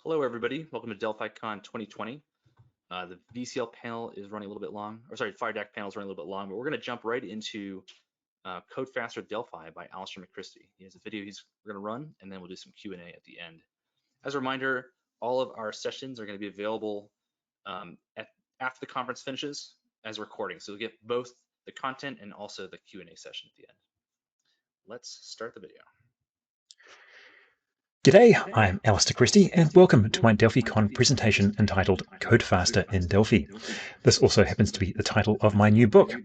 Hello, everybody. Welcome to DelphiCon 2020. The VCL panel is running a little bit long, or sorry, FireDAC panel is running a little bit long, but we're going to jump right into Code Faster Delphi by Alistair McChristie. He has a video we're going to run, and then we'll do some Q&A at the end. As a reminder, all of our sessions are going to be available after the conference finishes as a recording, so you'll get both the content and also the Q&A session at the end. Let's start the video. G'day, I'm Alistair Christie and welcome to my DelphiCon presentation entitled Code Faster in Delphi. This also happens to be the title of my new book,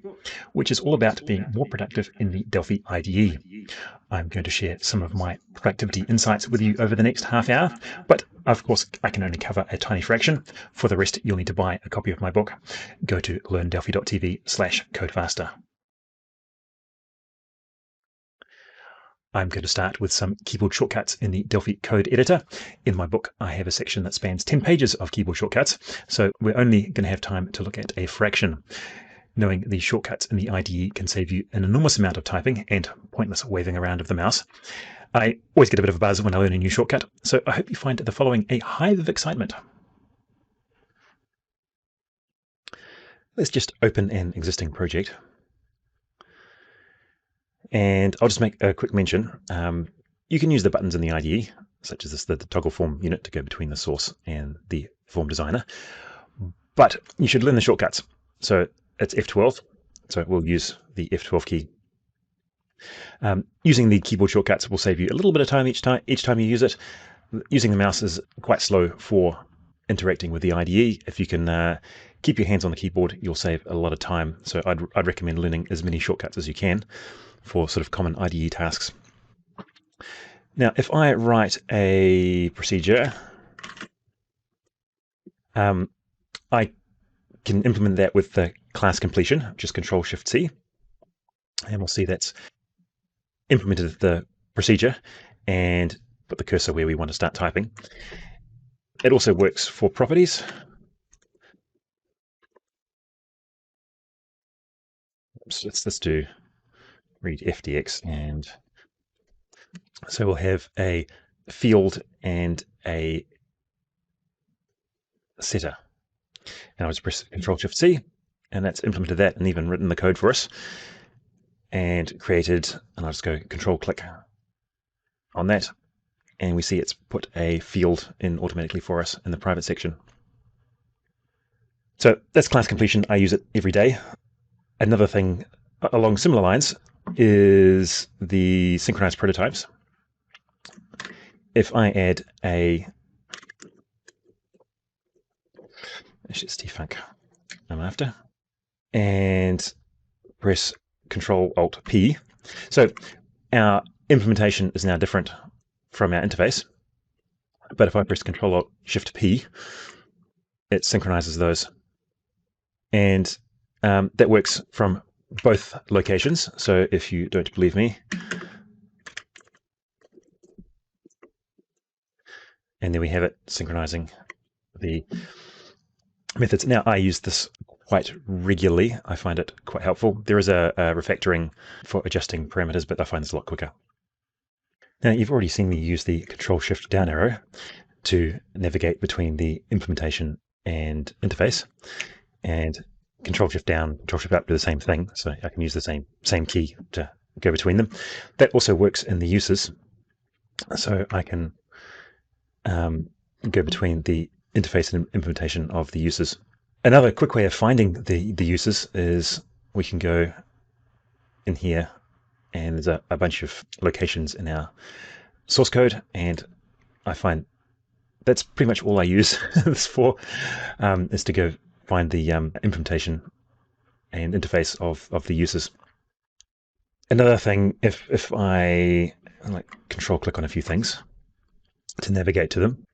which is all about being more productive in the Delphi IDE. I'm going to share some of my productivity insights with you over the next half hour, but of course I can only cover a tiny fraction. For the rest, you'll need to buy a copy of my book. Go to learndelphi.tv/codefaster. I'm going to start with some keyboard shortcuts in the Delphi code editor. In my book, I have a section that spans 10 pages of keyboard shortcuts, so we're only going to have time to look at a fraction. Knowing the shortcuts in the IDE can save you an enormous amount of typing and pointless waving around of the mouse. I always get a bit of a buzz when I learn a new shortcut, so I hope you find the following a hive of excitement. Let's just open an existing project. And I'll just make a quick mention. You can use the buttons in the IDE, such as the toggle form unit to go between the source and the form designer. But you should learn the shortcuts. So it's F12. So we'll use the F12 key. Using the keyboard shortcuts will save you a little bit of time each time you use it. Using the mouse is quite slow for interacting with the IDE. If you can keep your hands on the keyboard, you'll save a lot of time. So I'd recommend learning as many shortcuts as you can for sort of common IDE tasks. Now, if I write a procedure, I can implement that with the class completion, just Control-Shift-C, and we'll see that's implemented the procedure and put the cursor where we want to start typing. It also works for properties. So let's do read FDX, and so we'll have a field and a setter. And I'll just press Control-Shift-C, and that's implemented that and even written the code for us and created, and I'll just go Control-Click on that, and we see it's put a field in automatically for us in the private section. So that's class completion. I use it every day. Another thing along similar lines is the synchronized prototypes. If I add a defunct I'm after and press Control-Alt-P, so our implementation is now different from our interface. But if I press Control-Alt-Shift-P, it synchronizes those, and that works from both locations. So if you don't believe me, and then we have it synchronizing the methods. Now I use this quite regularly. I find it quite helpful. There is a refactoring for adjusting parameters, but I find this a lot quicker. Now you've already seen me use the Control-Shift down arrow to navigate between the implementation and interface, and Control-Shift down, Control-Shift up do the same thing, so I can use the same key to go between them. That also works in the uses, so I can go between the interface and implementation of the uses. Another quick way of finding the uses is we can go in here, and there's a bunch of locations in our source code, and I find that's pretty much all I use this for, is to go find the implementation and interface of the uses. Another thing, if I Control-Click on a few things to navigate to them,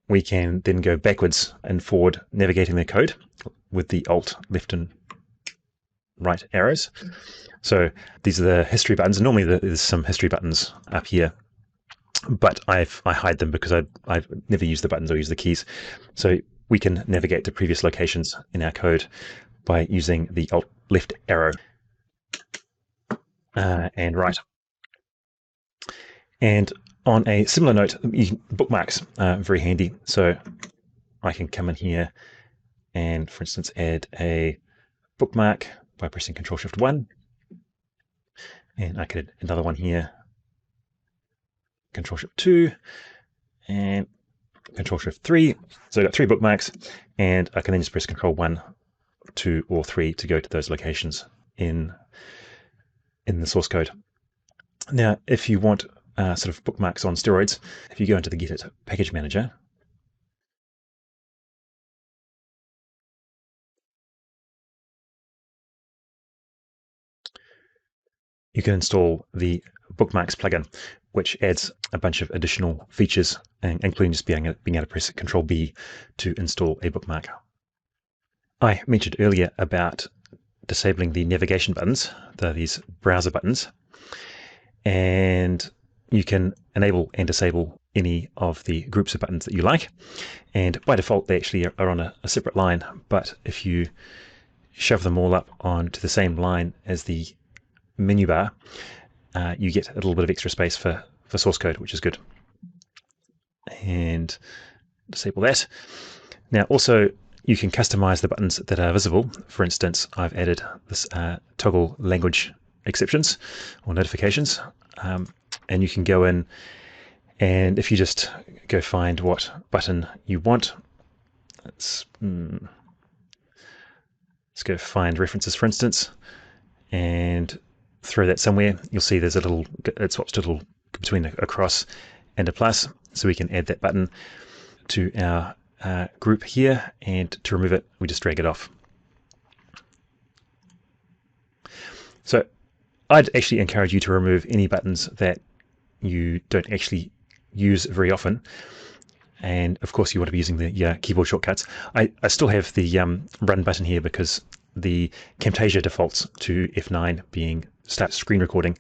we can then go backwards and forward navigating the code with the Alt, left and right arrows. So these are the history buttons. Normally there's some history buttons up here, but I hide them because I've never used the buttons or use the keys. So we can navigate to previous locations in our code by using the Alt left arrow and right. And On a similar note, bookmarks are very handy. So I can come in here and, for instance, add a bookmark by pressing Control-Shift-1. And I could add another one here, Control-Shift-2, and Control-Shift-3. So I've got 3 bookmarks, and I can then just press Control-1, 2, or 3 to go to those locations in the source code. Now, if you want sort of bookmarks on steroids, if you go into the Get It Package Manager, you can install the Bookmarks plugin, which adds a bunch of additional features, including just being able to press Control-B to install a bookmark. I mentioned earlier about disabling the navigation buttons, these browser buttons, and you can enable and disable any of the groups of buttons that you like. And by default, they actually are on a separate line, but if you shove them all up onto the same line as the menu bar, you get a little bit of extra space for source code, which is good. And disable that. Now, also, you can customize the buttons that are visible. For instance, I've added this toggle language exceptions or notifications, and you can go in, and if you just go find what button you want, let's go find references, for instance, and throw that somewhere. You'll see there's a little, it swaps to a little between a cross and a plus, so we can add that button to our group here, and to remove it, we just drag it off. So I'd actually encourage you to remove any buttons that you don't actually use very often. And of course, you want to be using the keyboard shortcuts. I still have the run button here because the Camtasia defaults to F9 being start screen recording.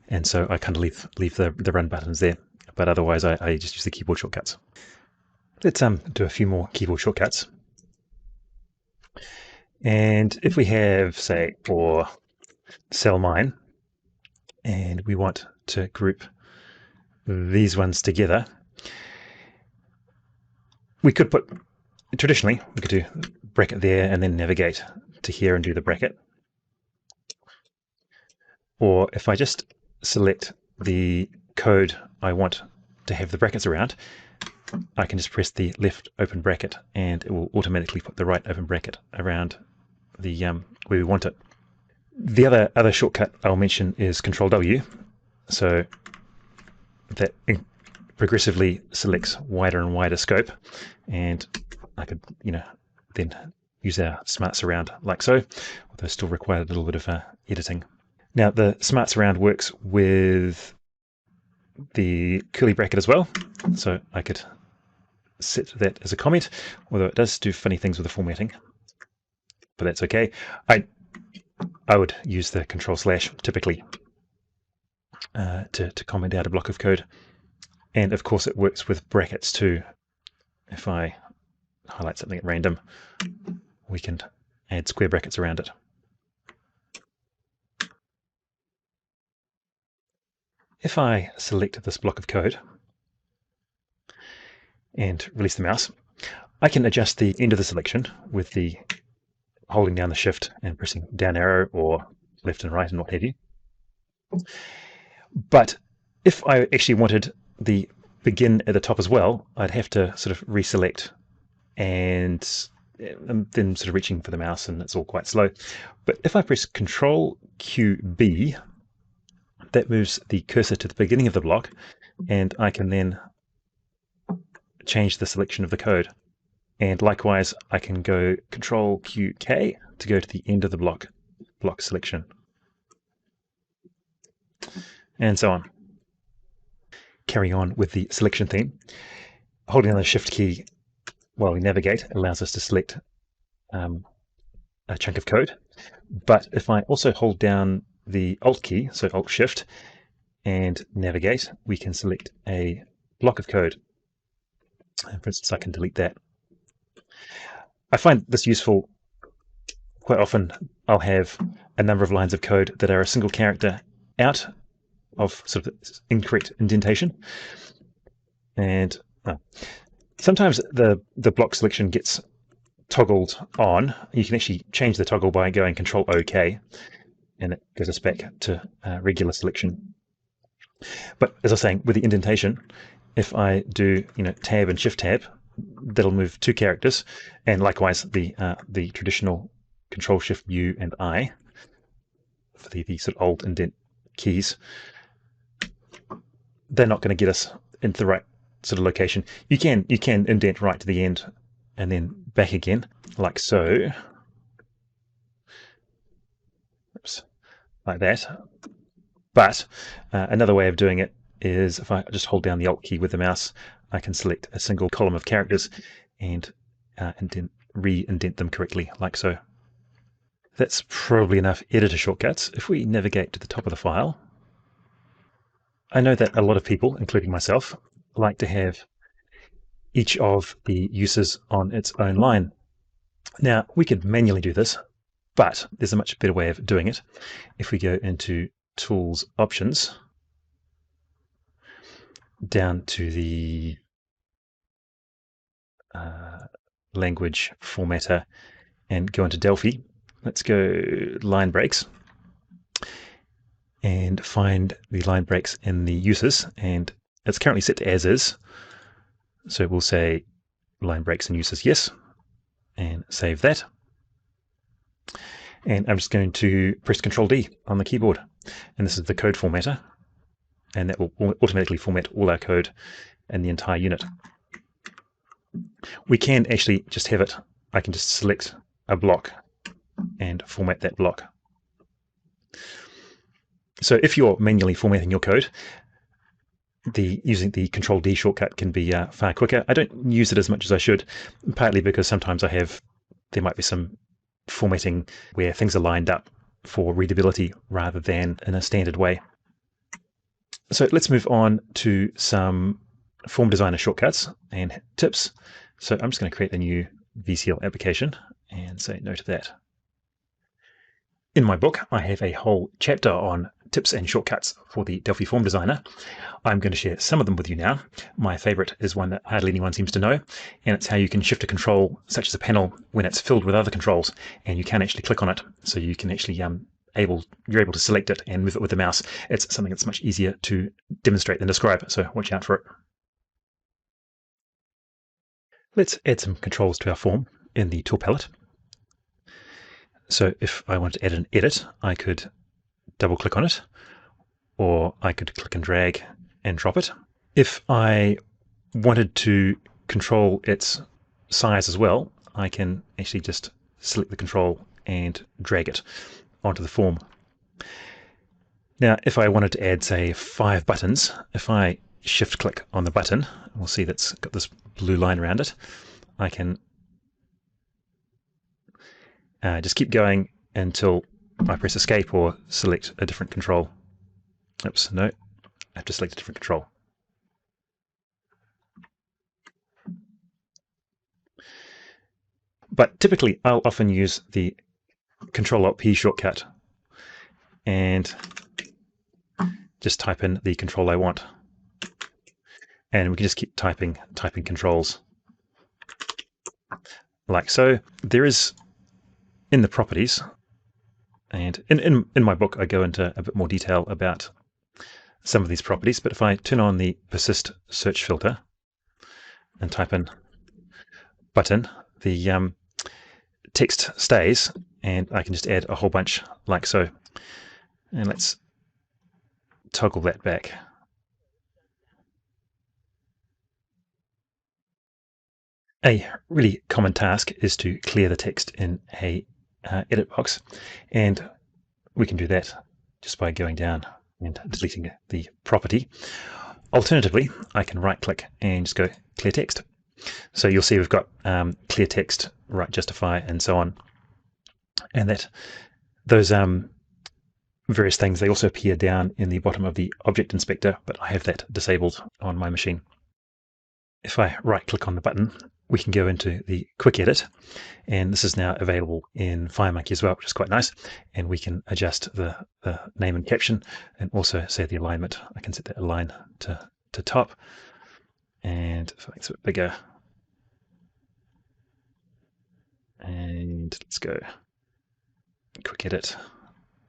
And so I kind of leave the run buttons there. But otherwise, I just use the keyboard shortcuts. Let's do a few more keyboard shortcuts. And if we have, say, for cell mine, and we want to group these ones together, we could put, traditionally, we could do bracket there and then navigate to here and do the bracket. Or if I just select the code I want to have the brackets around, I can just press the left open bracket and it will automatically put the right open bracket around the where we want it. The other shortcut I'll mention is Control-W. So that progressively selects wider and wider scope, and I could, then use our smart surround like so, although still require a little bit of editing. Now the smart surround works with the curly bracket as well, so I could set that as a comment, although it does do funny things with the formatting, but that's okay. I would use the Control/ typically to comment out a block of code. And of course it works with brackets too. If I highlight something at random, we can add square brackets around it. If I select this block of code and release the mouse, I can adjust the end of the selection with the holding down the shift and pressing down arrow or left and right and what have you. But if I actually wanted the begin at the top as well, I'd have to sort of reselect and then sort of reaching for the mouse, and it's all quite slow. But if I press Control QB, that moves the cursor to the beginning of the block, and I can then change the selection of the code. And likewise, I can go Control QK to go to the end of the block selection, and so on. Carry on with the selection theme. Holding down the Shift key while we navigate allows us to select a chunk of code. But if I also hold down the Alt key, so Alt Shift, and navigate, we can select a block of code. And for instance, I can delete that. I find this useful. Quite often I'll have a number of lines of code that are a single character out of sort of incorrect indentation. And sometimes the block selection gets toggled on. You can actually change the toggle by going Control OK, and it goes us back to regular selection. But as I was saying, with the indentation, if I do Tab and Shift Tab, that'll move 2 characters, and likewise the traditional Control Shift U and I for the sort of old indent keys, they're not going to get us into the right sort of location. You can indent right to the end and then back again, like so. Oops, like that. But another way of doing it is if I just hold down the Alt key with the mouse, I can select a single column of characters and re-indent them correctly, like so. That's probably enough editor shortcuts. If we navigate to the top of the file, I know that a lot of people, including myself, like to have each of the uses on its own line. Now, we could manually do this, but there's a much better way of doing it. If we go into Tools, Options, down to the language formatter, and go into Delphi. Let's go line breaks and find the line breaks in the uses, and it's currently set to as is. So we'll say line breaks and uses yes, and save that. And I'm just going to press Control D on the keyboard, and this is the code formatter, and that will automatically format all our code in the entire unit. We can actually just have it, I can just select a block and format that block. So if you're manually formatting your code, using the Control D shortcut can be far quicker. I don't use it as much as I should, partly because sometimes there might be some formatting where things are lined up for readability rather than in a standard way. So let's move on to some Form Designer shortcuts and tips. So I'm just going to create a new VCL application and say no to that. In my book, I have a whole chapter on tips and shortcuts for the Delphi Form Designer. I'm going to share some of them with you now. My favorite is one that hardly anyone seems to know, and it's how you can shift a control, such as a panel, when it's filled with other controls, and you can actually click on it. So you can actually you're able to select it and move it with the mouse. It's something that's much easier to demonstrate than describe, so watch out for it. Let's add some controls to our form in the tool palette. So if I want to add an edit, I could double click on it, or I could click and drag and drop it. If I wanted to control its size as well, I can actually just select the control and drag it onto the form. Now, if I wanted to add, say, 5 buttons, if I shift click on the button, we'll see that's got this blue line around it. I can just keep going until I press escape or select a different control. Oops, no, I have to select a different control. But typically, I'll often use the Control-Alt-P shortcut and just type in the control I want. And we can just keep typing controls. Like so. There is, in the properties, and in my book I go into a bit more detail about some of these properties, but if I turn on the persist search filter and type in button, the text stays, and I can just add a whole bunch like so. And let's toggle that back. A really common task is to clear the text in a edit box, and we can do that just by going down and deleting the property. Alternatively, I can right click and just go clear text. So you'll see we've got clear text, right justify, and so on. And that those various things, they also appear down in the bottom of the object inspector, but I have that disabled on my machine. If I right click on the button we can go into the quick edit, and this is now available in FireMonkey as well, which is quite nice. And we can adjust the name and caption, and also say the alignment. I can set that align to top, and if I make it a bit bigger, and let's go quick edit,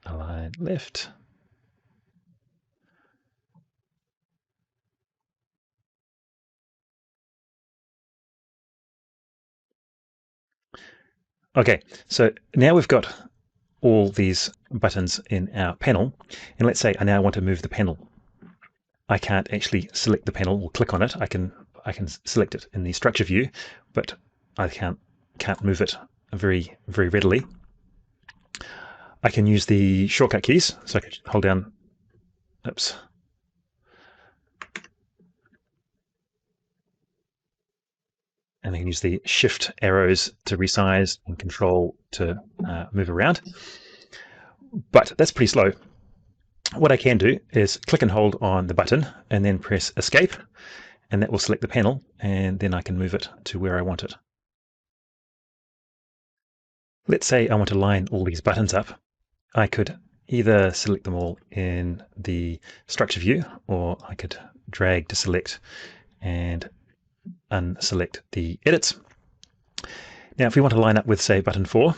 align left. Okay, so now we've got all these buttons in our panel, and let's say I now want to move the panel. I can't actually select the panel or click on it. I can select it in the structure view, but I can't move it very readily. I can use the shortcut keys, so I can hold down, oops, and I can use the shift arrows to resize and control to move around. But that's pretty slow. What I can do is click and hold on the button and then press escape, and that will select the panel, and then I can move it to where I want it. Let's say I want to line all these buttons up. I could either select them all in the structure view, or I could drag to select and unselect the edits. Now, if we want to line up with, say, button 4,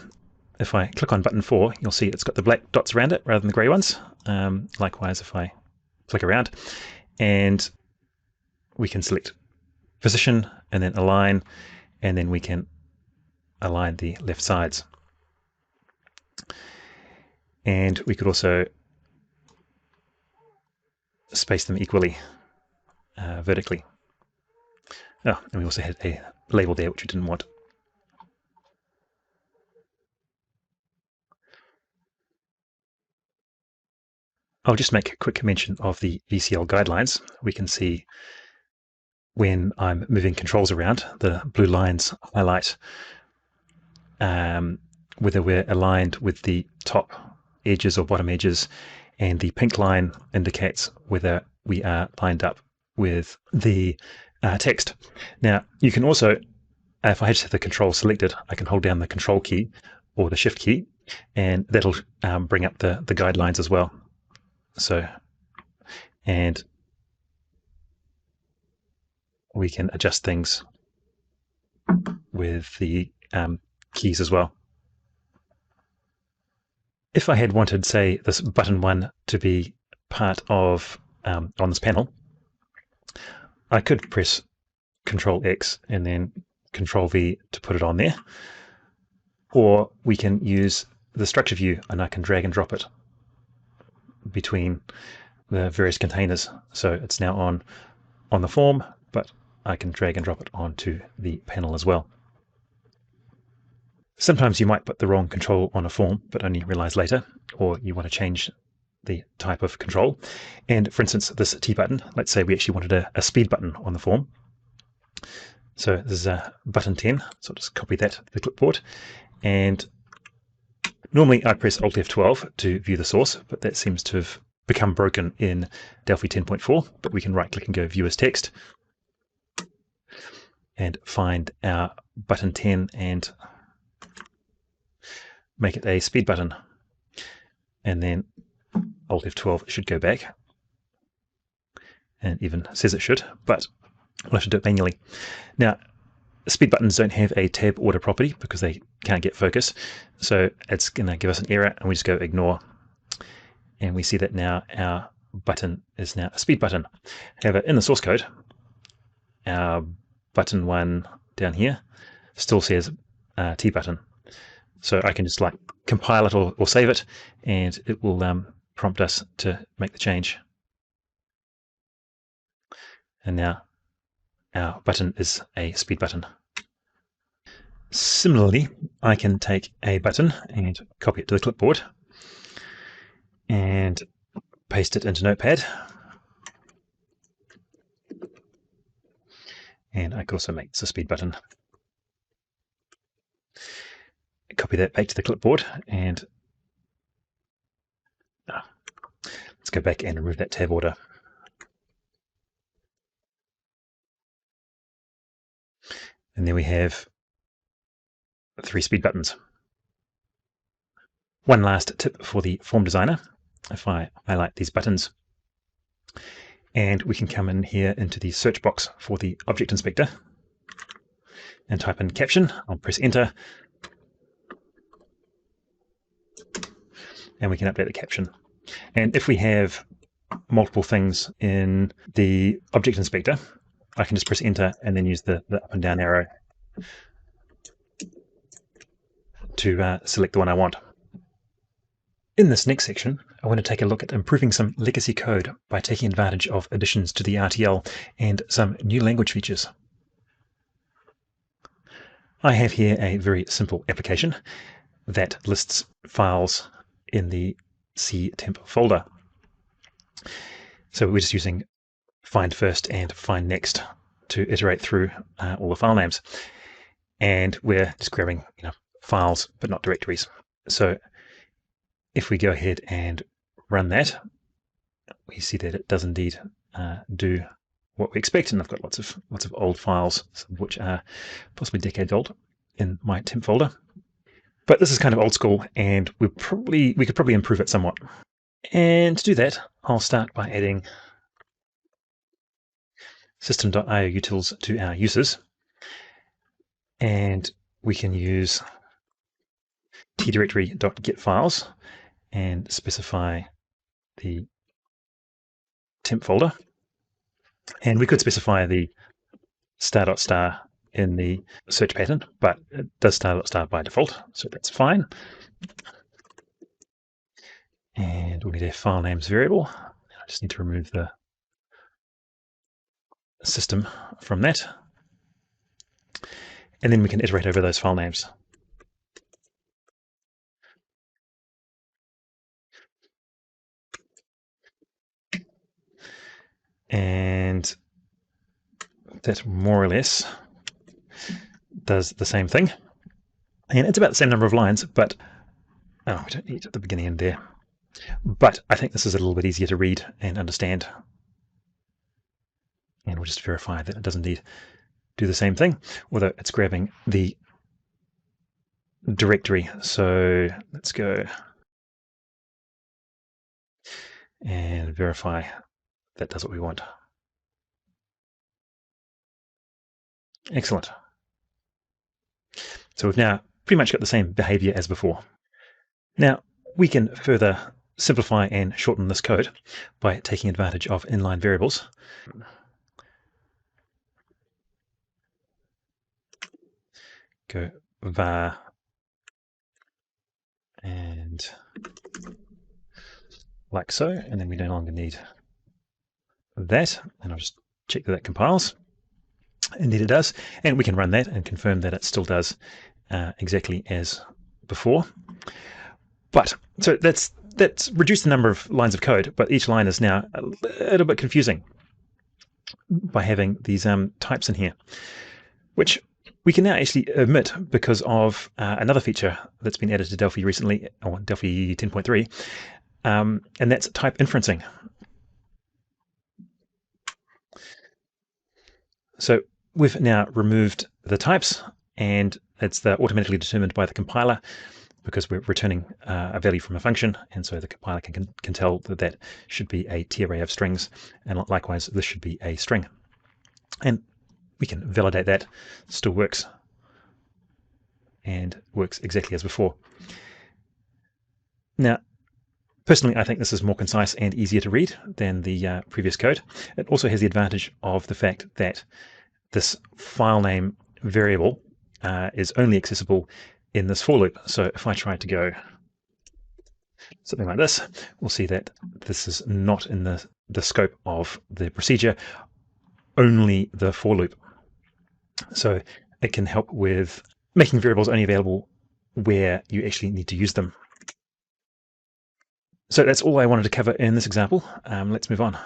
if I click on button 4, you'll see it's got the black dots around it rather than the grey ones. Likewise, if I click around, and we can select position and then align, and then we can align the left sides. And we could also space them equally vertically. Oh, and we also had a label there which we didn't want. I'll just make a quick mention of the VCL guidelines. We can see when I'm moving controls around, the blue lines highlight whether we're aligned with the top edges or bottom edges, and the pink line indicates whether we are lined up with the text. Now, you can also, if I just have the control selected, I can hold down the control key or the shift key, and that'll bring up the guidelines as well. So, and we can adjust things with the keys as well. If I had wanted, say, this button 1 to be part of on this panel, I could press Control X and then Control V to put it on there, or we can use the structure view and I can drag and drop it between the various containers. So it's now on the form, but I can drag and drop it onto the panel as well. Sometimes you might put the wrong control on a form, but only realize later, or you want to change the type of control. And for instance, this T button, let's say we actually wanted a speed button on the form. So this is a button 10, so I'll just copy that to the clipboard. And normally I press Alt F12 to view the source, but that seems to have become broken in Delphi 10.4, but we can right click and go View as Text and find our button 10 and make it a speed button. And then Alt F12 should go back, and even says it should, but we'll have to do it manually. Now, speed buttons don't have a tab order property because they can't get focus, so it's going to give us an error, and we just go ignore. And we see that now our button is now a speed button. However, in the source code, our button 1 down here still says T button. So I can just like compile it or save it, and it will prompt us to make the change. And now our button is a speed button. Similarly, I can take a button and copy it to the clipboard and paste it into Notepad. And I could also make this a speed button. Copy that back to the clipboard, and let's go back and remove that tab order. And then we have 3 speed buttons. One last tip for the form designer. If I highlight these buttons, and we can come in here into the search box for the object inspector and type in caption. I'll press enter, and we can update the caption. And if we have multiple things in the object inspector, I can just press enter and then use the up and down arrow to select the one I want. In this next section, I want to take a look at improving some legacy code by taking advantage of additions to the RTL and some new language features. I have here a very simple application that lists files in the C temp folder. So we're just using find first and find next to iterate through all the file names. And we're just grabbing files, but not directories. So if we go ahead and run that, we see that it does indeed do what we expect. And I've got lots of old files, some of which are possibly decades old, in my temp folder. But this is kind of old school, and we could probably improve it somewhat. And to do that, I'll start by adding system.io utils to our uses. And we can use tdirectory.getFiles and specify the temp folder. And we could specify the star.star in the search pattern, but it does star.star by default, so that's fine. And we'll need a file names variable. I just need to remove the system from that. And then we can iterate over those file names. And that more or less does the same thing. And it's about the same number of lines, but we don't need it at the beginning and there. But I think this is a little bit easier to read and understand. And we'll just verify that it does indeed do the same thing, although it's grabbing the directory. So let's go and verify that does what we want. Excellent. So we've now pretty much got the same behavior as before. Now we can further simplify and shorten this code by taking advantage of inline variables. Go var and like so, and then we no longer need that, and I'll just check that that compiles. Indeed it does, and we can run that and confirm that it still does exactly as before. But so that's reduced the number of lines of code, but each line is now a little bit confusing by having these types in here, which we can now actually omit because of another feature that's been added to Delphi recently, or Delphi 10.3, and that's type inferencing. So we've now removed the types, and it's automatically determined by the compiler because we're returning a value from a function, and so the compiler can tell that that should be a t-array of strings, and likewise this should be a string. And we can validate that, still works, and works exactly as before. Now, personally, I think this is more concise and easier to read than the previous code. It also has the advantage of the fact that this file name variable is only accessible in this for loop. So if I try to go something like this, we'll see that this is not in the scope of the procedure, only the for loop. So it can help with making variables only available where you actually need to use them. So that's all I wanted to cover in this example. Let's move on.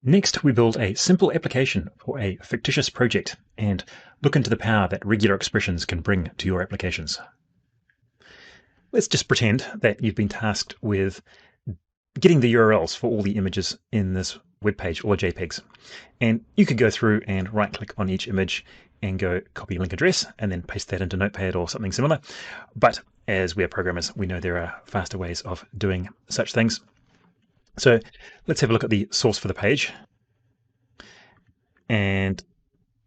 Next, we build a simple application for a fictitious project and look into the power that regular expressions can bring to your applications. Let's just pretend that you've been tasked with getting the URLs for all the images in this web page, or JPEGs. And you could go through and right-click on each image and go copy link address and then paste that into Notepad or something similar. But as we are programmers, we know there are faster ways of doing such things. So let's have a look at the source for the page and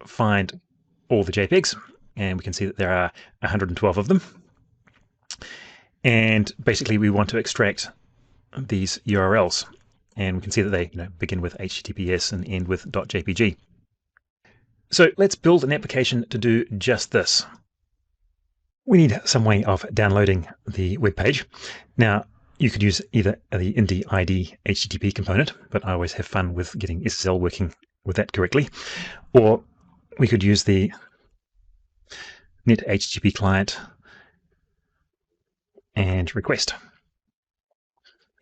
find all the JPEGs. And we can see that there are 112 of them. And basically we want to extract these URLs. And we can see that they begin with HTTPS and end with .jpg. So let's build an application to do just this. We need some way of downloading the web page. Now, you could use either the Indie ID HTTP component, but I always have fun with getting SSL working with that correctly. Or we could use the Net HTTP client and request.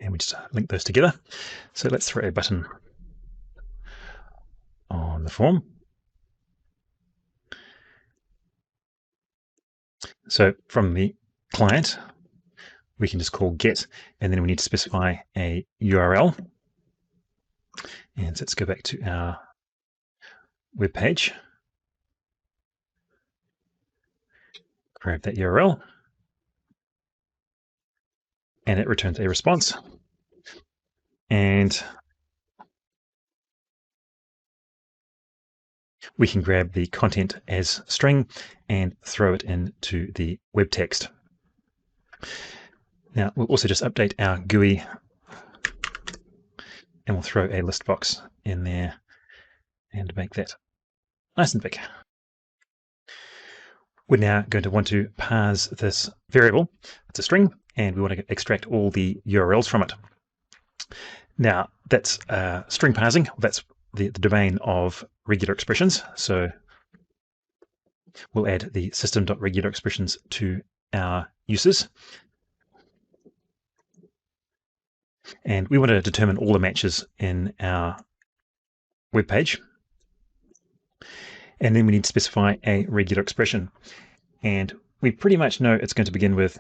And we just link those together. So let's throw a button on the form. So from the client, we can just call get, and then we need to specify a URL. And so let's go back to our web page. Grab that URL. And it returns a response. And we can grab the content as string and throw it into the web text. Now, we'll also just update our GUI and we'll throw a list box in there and make that nice and big. We're now going to want to parse this variable. It's a string, and we want to extract all the URLs from it. Now, that's string parsing. That's the domain of regular expressions. So we'll add the system.regularExpressions to our uses. And we want to determine all the matches in our web page. And then we need to specify a regular expression. And we pretty much know it's going to begin with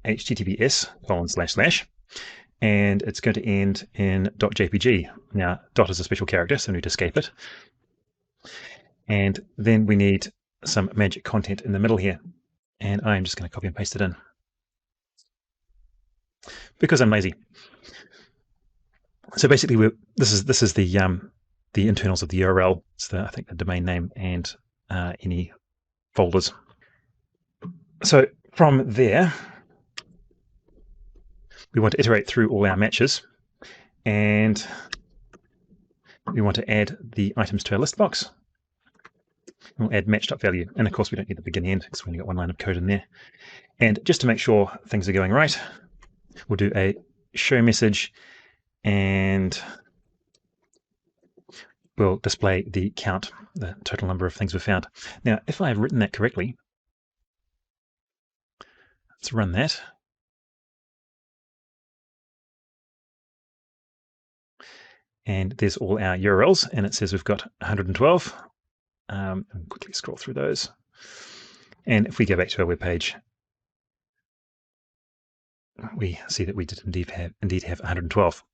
https:// and it's going to end in .jpg. Now, dot is a special character, so we need to escape it. And then we need some magic content in the middle here. And I'm just going to copy and paste it in, because I'm lazy. So basically, this is the internals of the URL. It's I think the domain name and any folders. So from there, we want to iterate through all our matches, and we want to add the items to our list box. We'll add match.value, and of course we don't need the begin end because we only got one line of code in there. And just to make sure things are going right, we'll do a show message, and we'll display the count, the total number of things we've found. Now, if I've written that correctly, let's run that. And there's all our URLs, and it says we've got 112. And quickly scroll through those. And if we go back to our web page, we see that we did indeed have 112.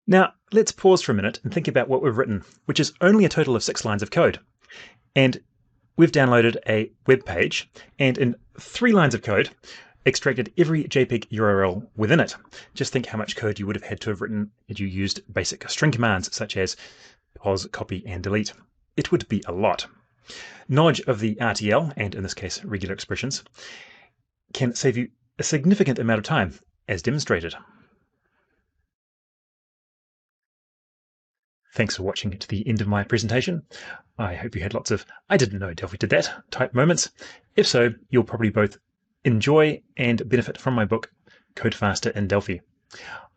Now, let's pause for a minute and think about what we've written, which is only a total of 6 lines of code. And we've downloaded a web page, and in 3 lines of code, extracted every JPEG URL within it. Just think how much code you would have had to have written had you used basic string commands such as pos, copy, and delete. It would be a lot. Knowledge of the RTL, and in this case regular expressions, can save you a significant amount of time, as demonstrated. Thanks for watching to the end of my presentation. I hope you had lots of "I didn't know Delphi did that" type moments. If so, you'll probably both enjoy and benefit from my book, Code Faster in Delphi.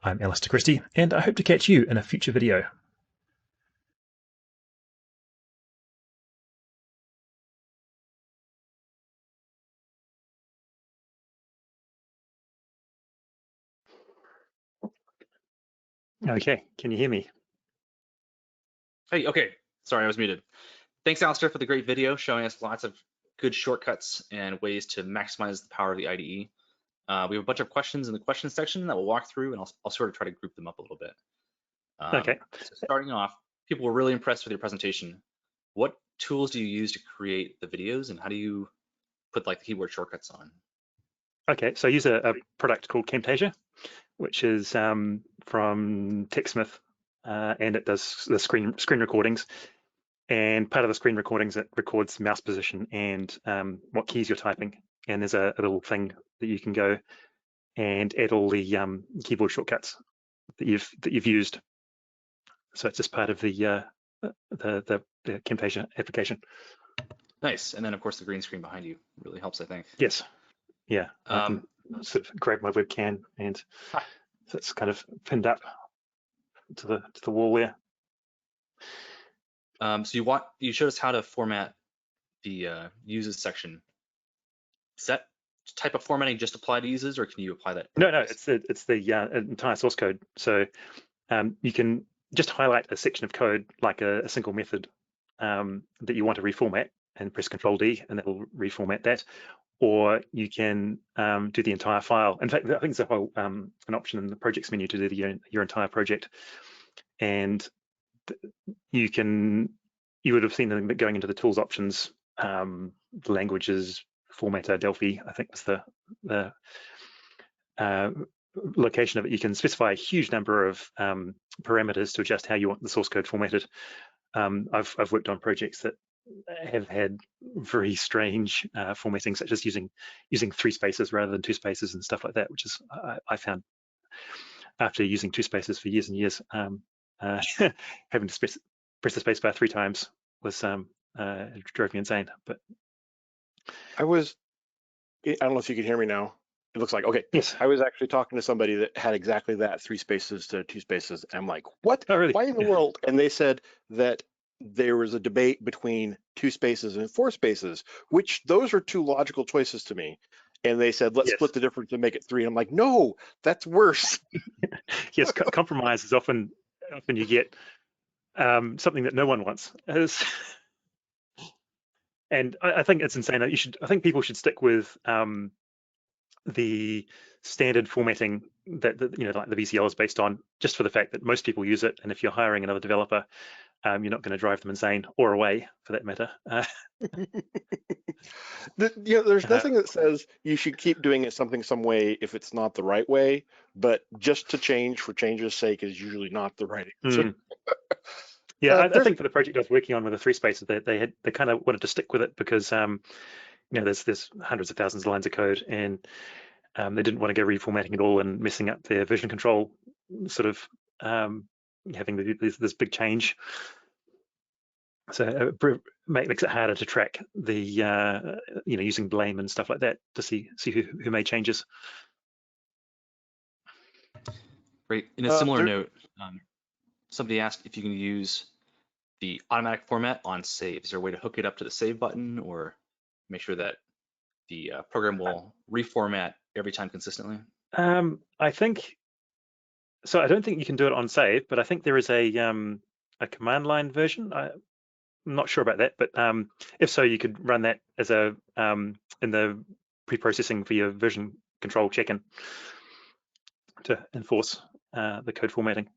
I'm Alistair Christie, and I hope to catch you in a future video. Okay, can you hear me? Hey, okay. Sorry, I was muted. Thanks, Alistair, for the great video showing us lots of good shortcuts and ways to maximize the power of the IDE. We have a bunch of questions in the questions section that we'll walk through, and I'll sort of try to group them up a little bit. Okay. So starting off, people were really impressed with your presentation. What tools do you use to create the videos, and how do you put like the keyboard shortcuts on? Okay, so I use a product called Camtasia, which is from TechSmith, and it does the screen recordings. And part of the screen recordings, it records mouse position and what keys you're typing. And there's a little thing that you can go and add all the keyboard shortcuts that you've used. So it's just part of the Camtasia application. Nice. And then of course the green screen behind you really helps, I think. Yes. Yeah. I can sort of grab my webcam and so it's kind of pinned up to the wall there. So you showed us how to format the uses section. Does that type of formatting just apply to uses, or can you apply that? No, it's the entire source code. So you can just highlight a section of code, like a single method that you want to reformat, and press Control D, and that will reformat that. Or you can do the entire file. In fact, I think there's a whole an option in the projects menu to do your entire project, and you would have seen them going into the tools options, the languages, formatter, Delphi, I think was the location of it. You can specify a huge number of parameters to adjust how you want the source code formatted. I've worked on projects that have had very strange formatting, such as using 3 spaces rather than 2 spaces and stuff like that, which is I found after using 2 spaces for years and years, having to press the space bar 3 times was it drove me insane. But I don't know if you can hear me now. It looks like, okay. Yes. I was actually talking to somebody that had exactly that, 3 spaces to 2 spaces. And I'm like, what? Oh, really? Why in the world? And they said that there was a debate between 2 spaces and 4 spaces, which those are 2 logical choices to me. And they said, let's split the difference and make it 3. And I'm like, no, that's worse. Yes, compromise is often you get something that no one wants. And I think it's insane. I think people should stick with the standard formatting that like the VCL is based on, just for the fact that most people use it. And if you're hiring another developer, you're not going to drive them insane, or away for that matter. There's nothing that says you should keep doing it some way if it's not the right way, but just to change for change's sake is usually not the right answer. Yeah, I think for the project I was working on with the 3 spaces, they kind of wanted to stick with it because there's hundreds of thousands of lines of code, and they didn't want to go reformatting it all and messing up their version control, sort of having this big change. So it makes it harder to track the using blame and stuff like that to see who made changes. Great. In a similar note, somebody asked if you can use the automatic format on save. Is there a way to hook it up to the save button, or make sure that the program will reformat every time consistently? I think so. I don't think you can do it on save, but I think there is a command line version. I'm not sure about that, but if so, you could run that as a in the pre-processing for your version control check-in to enforce the code formatting.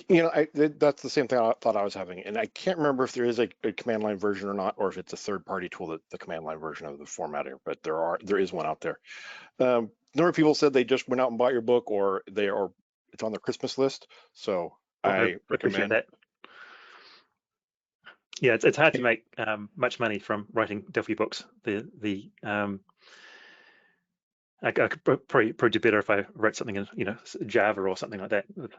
That's the same thing I thought I was having, and I can't remember if there is a command line version or not, or if it's a third-party tool, that the command line version of the formatter. But there is one out there. A number of people said they just went out and bought your book, or it's on their Christmas list. So I recommend that. Yeah, it's hard to make much money from writing Delphi books. I could probably do better if I wrote something in Java or something like that, with a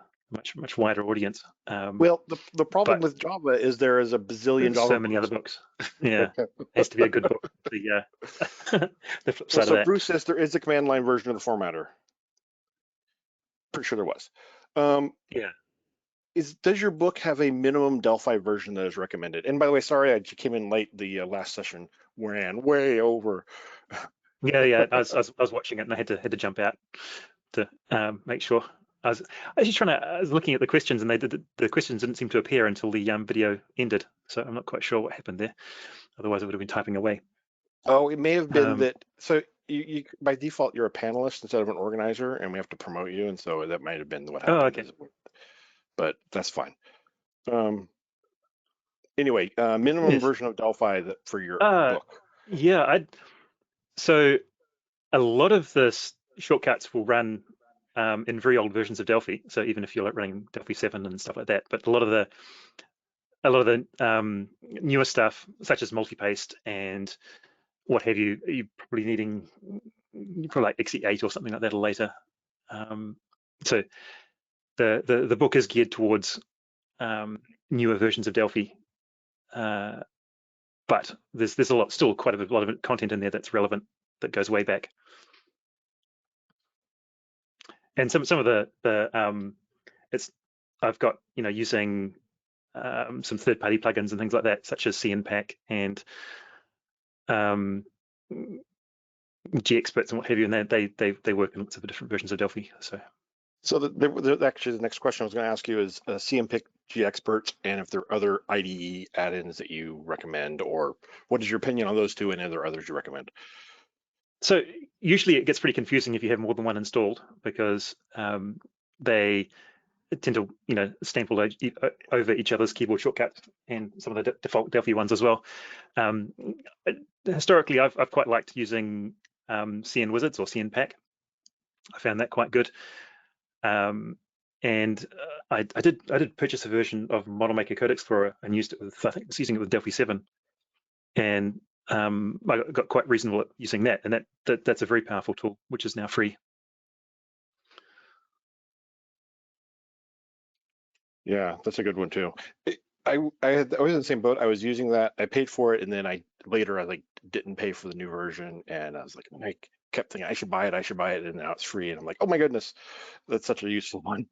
much wider audience. Well, the problem with Java is there is a bazillion Java so many other books. Yeah, it has to be a good book. The flip side of that. Bruce says there is a command line version of the formatter. Pretty sure there was. Yeah. Does your book have a minimum Delphi version that is recommended? And by the way, sorry I came in late. The last session ran way over. Yeah. I was watching it and I had to jump out to make sure. I was actually I was looking at the questions, and the questions didn't seem to appear until the video ended. So I'm not quite sure what happened there. Otherwise, I would have been typing away. Oh, it may have been that. So you by default you're a panelist instead of an organizer, and we have to promote you, and so that might have been what Oh, happened. okay. But that's fine. Anyway, minimum Yes. version of Delphi for your Uh, book. yeah. So a lot of the shortcuts will run in very old versions of Delphi. So even if you're like running Delphi 7 and stuff like that, but a lot of the newer stuff, such as multi-paste and what have you, you're probably needing probably like XE8 or something like that or later. So the book is geared towards newer versions of Delphi, but there's still quite a lot of content in there that's relevant, that goes way back. And some of I've got using some third-party plugins and things like that, such as CNPack and GExperts and what have you, and they work in lots of different versions of Delphi. So actually, the next question I was going to ask you is CMPick, GExperts, and if there are other IDE add-ins that you recommend, or what is your opinion on those two, and are there others you recommend? So usually it gets pretty confusing if you have more than one installed, because they tend to stamp all over each other's keyboard shortcuts and some of the default Delphi ones as well. Historically, I've quite liked using CN Wizards or CNPack. I found that quite good. And I did purchase a version of Model Maker Code Explorer and used it with, I think I was using it with Delphi 7, and I got quite reasonable at using that, and that's a very powerful tool, which is now free. Yeah, that's a good one too. I was in the same boat. I was using that. I paid for it, and then I like didn't pay for the new version, and I was like, I kept thinking I should buy it, and now it's free, and I'm like, oh my goodness, that's such a useful one.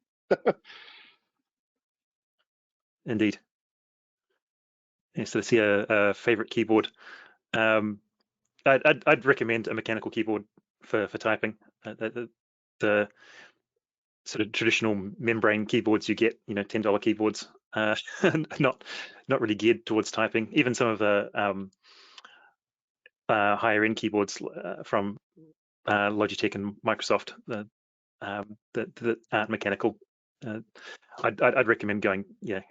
Indeed. Yes, so to see a favorite keyboard. I'd recommend a mechanical keyboard for typing. The sort of traditional membrane keyboards you get, $10 keyboards, not really geared towards typing. Even some of the higher end keyboards from Logitech and Microsoft that aren't mechanical. I'd recommend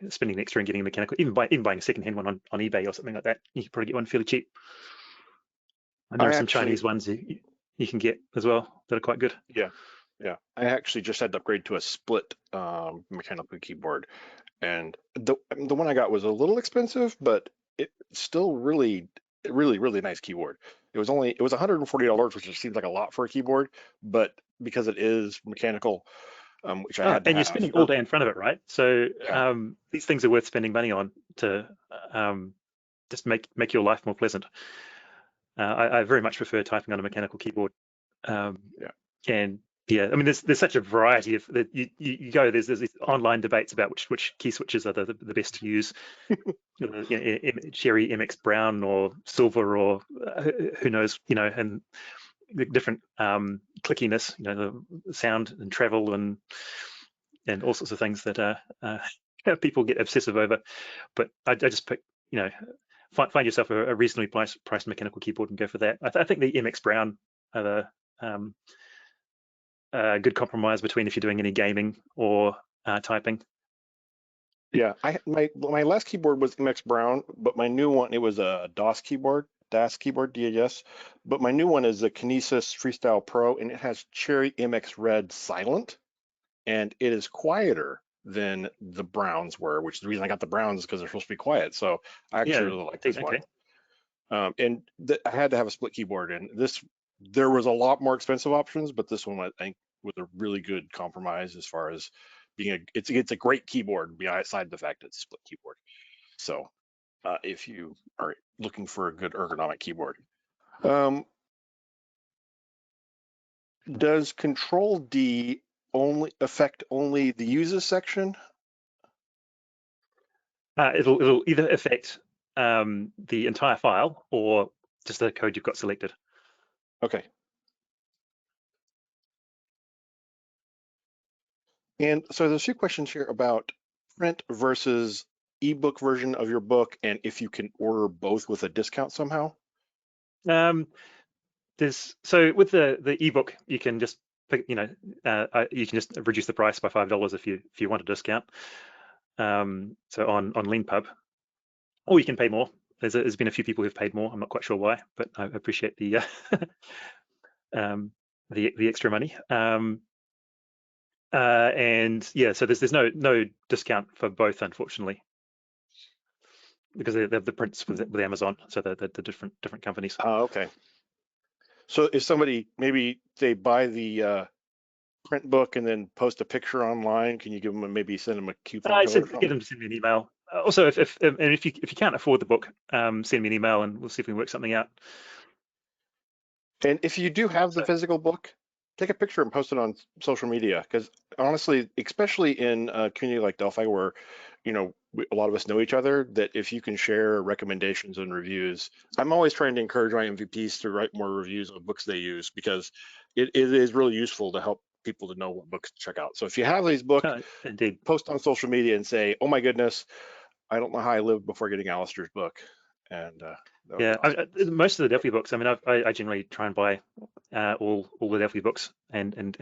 spending the extra and getting a mechanical, even buying a secondhand one on eBay or something like that. You can probably get one fairly cheap. And there are some Chinese ones you can get as well that are quite good. Yeah. I actually just had to upgrade to a split mechanical keyboard, and the one I got was a little expensive, but it's still really nice keyboard. It was $140, which just seems like a lot for a keyboard, but because it is mechanical, which I had to and have. you're spending all day in front of it, right? So Yeah. these things are worth spending money on to just make your life more pleasant. I very much prefer typing on a mechanical keyboard. And yeah, I mean, there's such a variety of that. You go, there's these online debates about which key switches are the best to use. Cherry, MX Brown, or Silver, or who knows, and the different clickiness, the sound and travel and all sorts of things that people get obsessive over. But I just pick, find yourself a reasonably priced mechanical keyboard and go for that. I think the MX Brown are the good compromise between if you're doing any gaming or typing. Yeah, my last keyboard was MX Brown, but my new one, it was a DAS keyboard, DAS, but my new one is a Kinesis Freestyle Pro, and it has Cherry MX Red Silent, and it is quieter than the Browns were, which is the reason I got the Browns is because they're supposed to be quiet. So I actually really like this one. And I had to have a split keyboard, and there was a lot more expensive options, but this one I think was a really good compromise as far as being it's a great keyboard beside the fact it's a split keyboard. So if you are looking for a good ergonomic keyboard, does Control D only affect the uses section? It'll either affect the entire file or just the code you've got selected. Okay. And so there's a few questions here about print versus ebook version of your book, and if you can order both with a discount somehow. So with the ebook, you can just pick, you can just reduce the price by $5 if you want a discount. So on LeanPub, or you can pay more. There's been a few people who've paid more. I'm not quite sure why, but I appreciate the the extra money. And yeah, so there's no discount for both, unfortunately, because they have the prints with Amazon, so the different companies. Oh, okay. So if somebody, maybe they buy the print book and then post a picture online, can you give them send them a coupon code or something? Get them to send me an email. Also, if you can't afford the book, send me an email and we'll see if we can work something out. And if you do have the physical book, take a picture and post it on social media, because honestly, especially in a community like Delphi, where a lot of us know each other, that if you can share recommendations and reviews, I'm always trying to encourage my MVPs to write more reviews of books they use, because it is really useful to help people to know what books to check out. So if you have these books, indeed, post on social media and say, "Oh my goodness, I don't know how I lived before getting Alistair's book." And yeah, awesome. Most of the Delphi books, I mean, I generally try and buy all the Delphi books and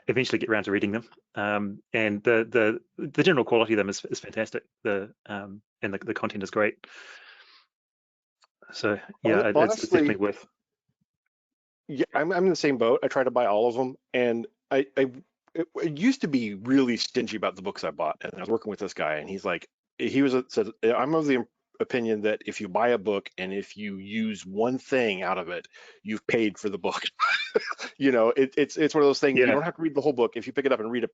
eventually get around to reading them. And the general quality of them is fantastic. And the content is great. So yeah, honestly, it's definitely worth. Yeah, I'm in the same boat. I try to buy all of them, and I used to be really stingy about the books I bought. And I was working with this guy, and he's like, said, I'm of the opinion that if you buy a book and if you use one thing out of it, you've paid for the book. It's one of those things. Yeah. You don't have to read the whole book. If you pick it up and read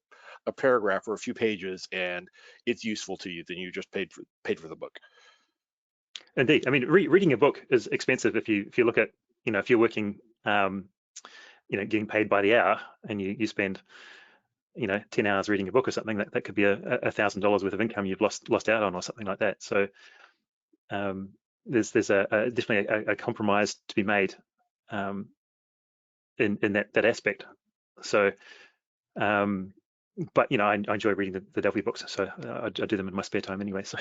a paragraph or a few pages and it's useful to you, then you just paid for the book. Indeed. I mean, reading a book is expensive if you look at, if you're working, getting paid by the hour, and you spend 10 hours reading a book or something, that could be $1,000 worth of income you've lost out on, or something like that. So there's definitely a compromise to be made in that aspect. So but I enjoy reading the Delphi books, so I do them in my spare time anyway. So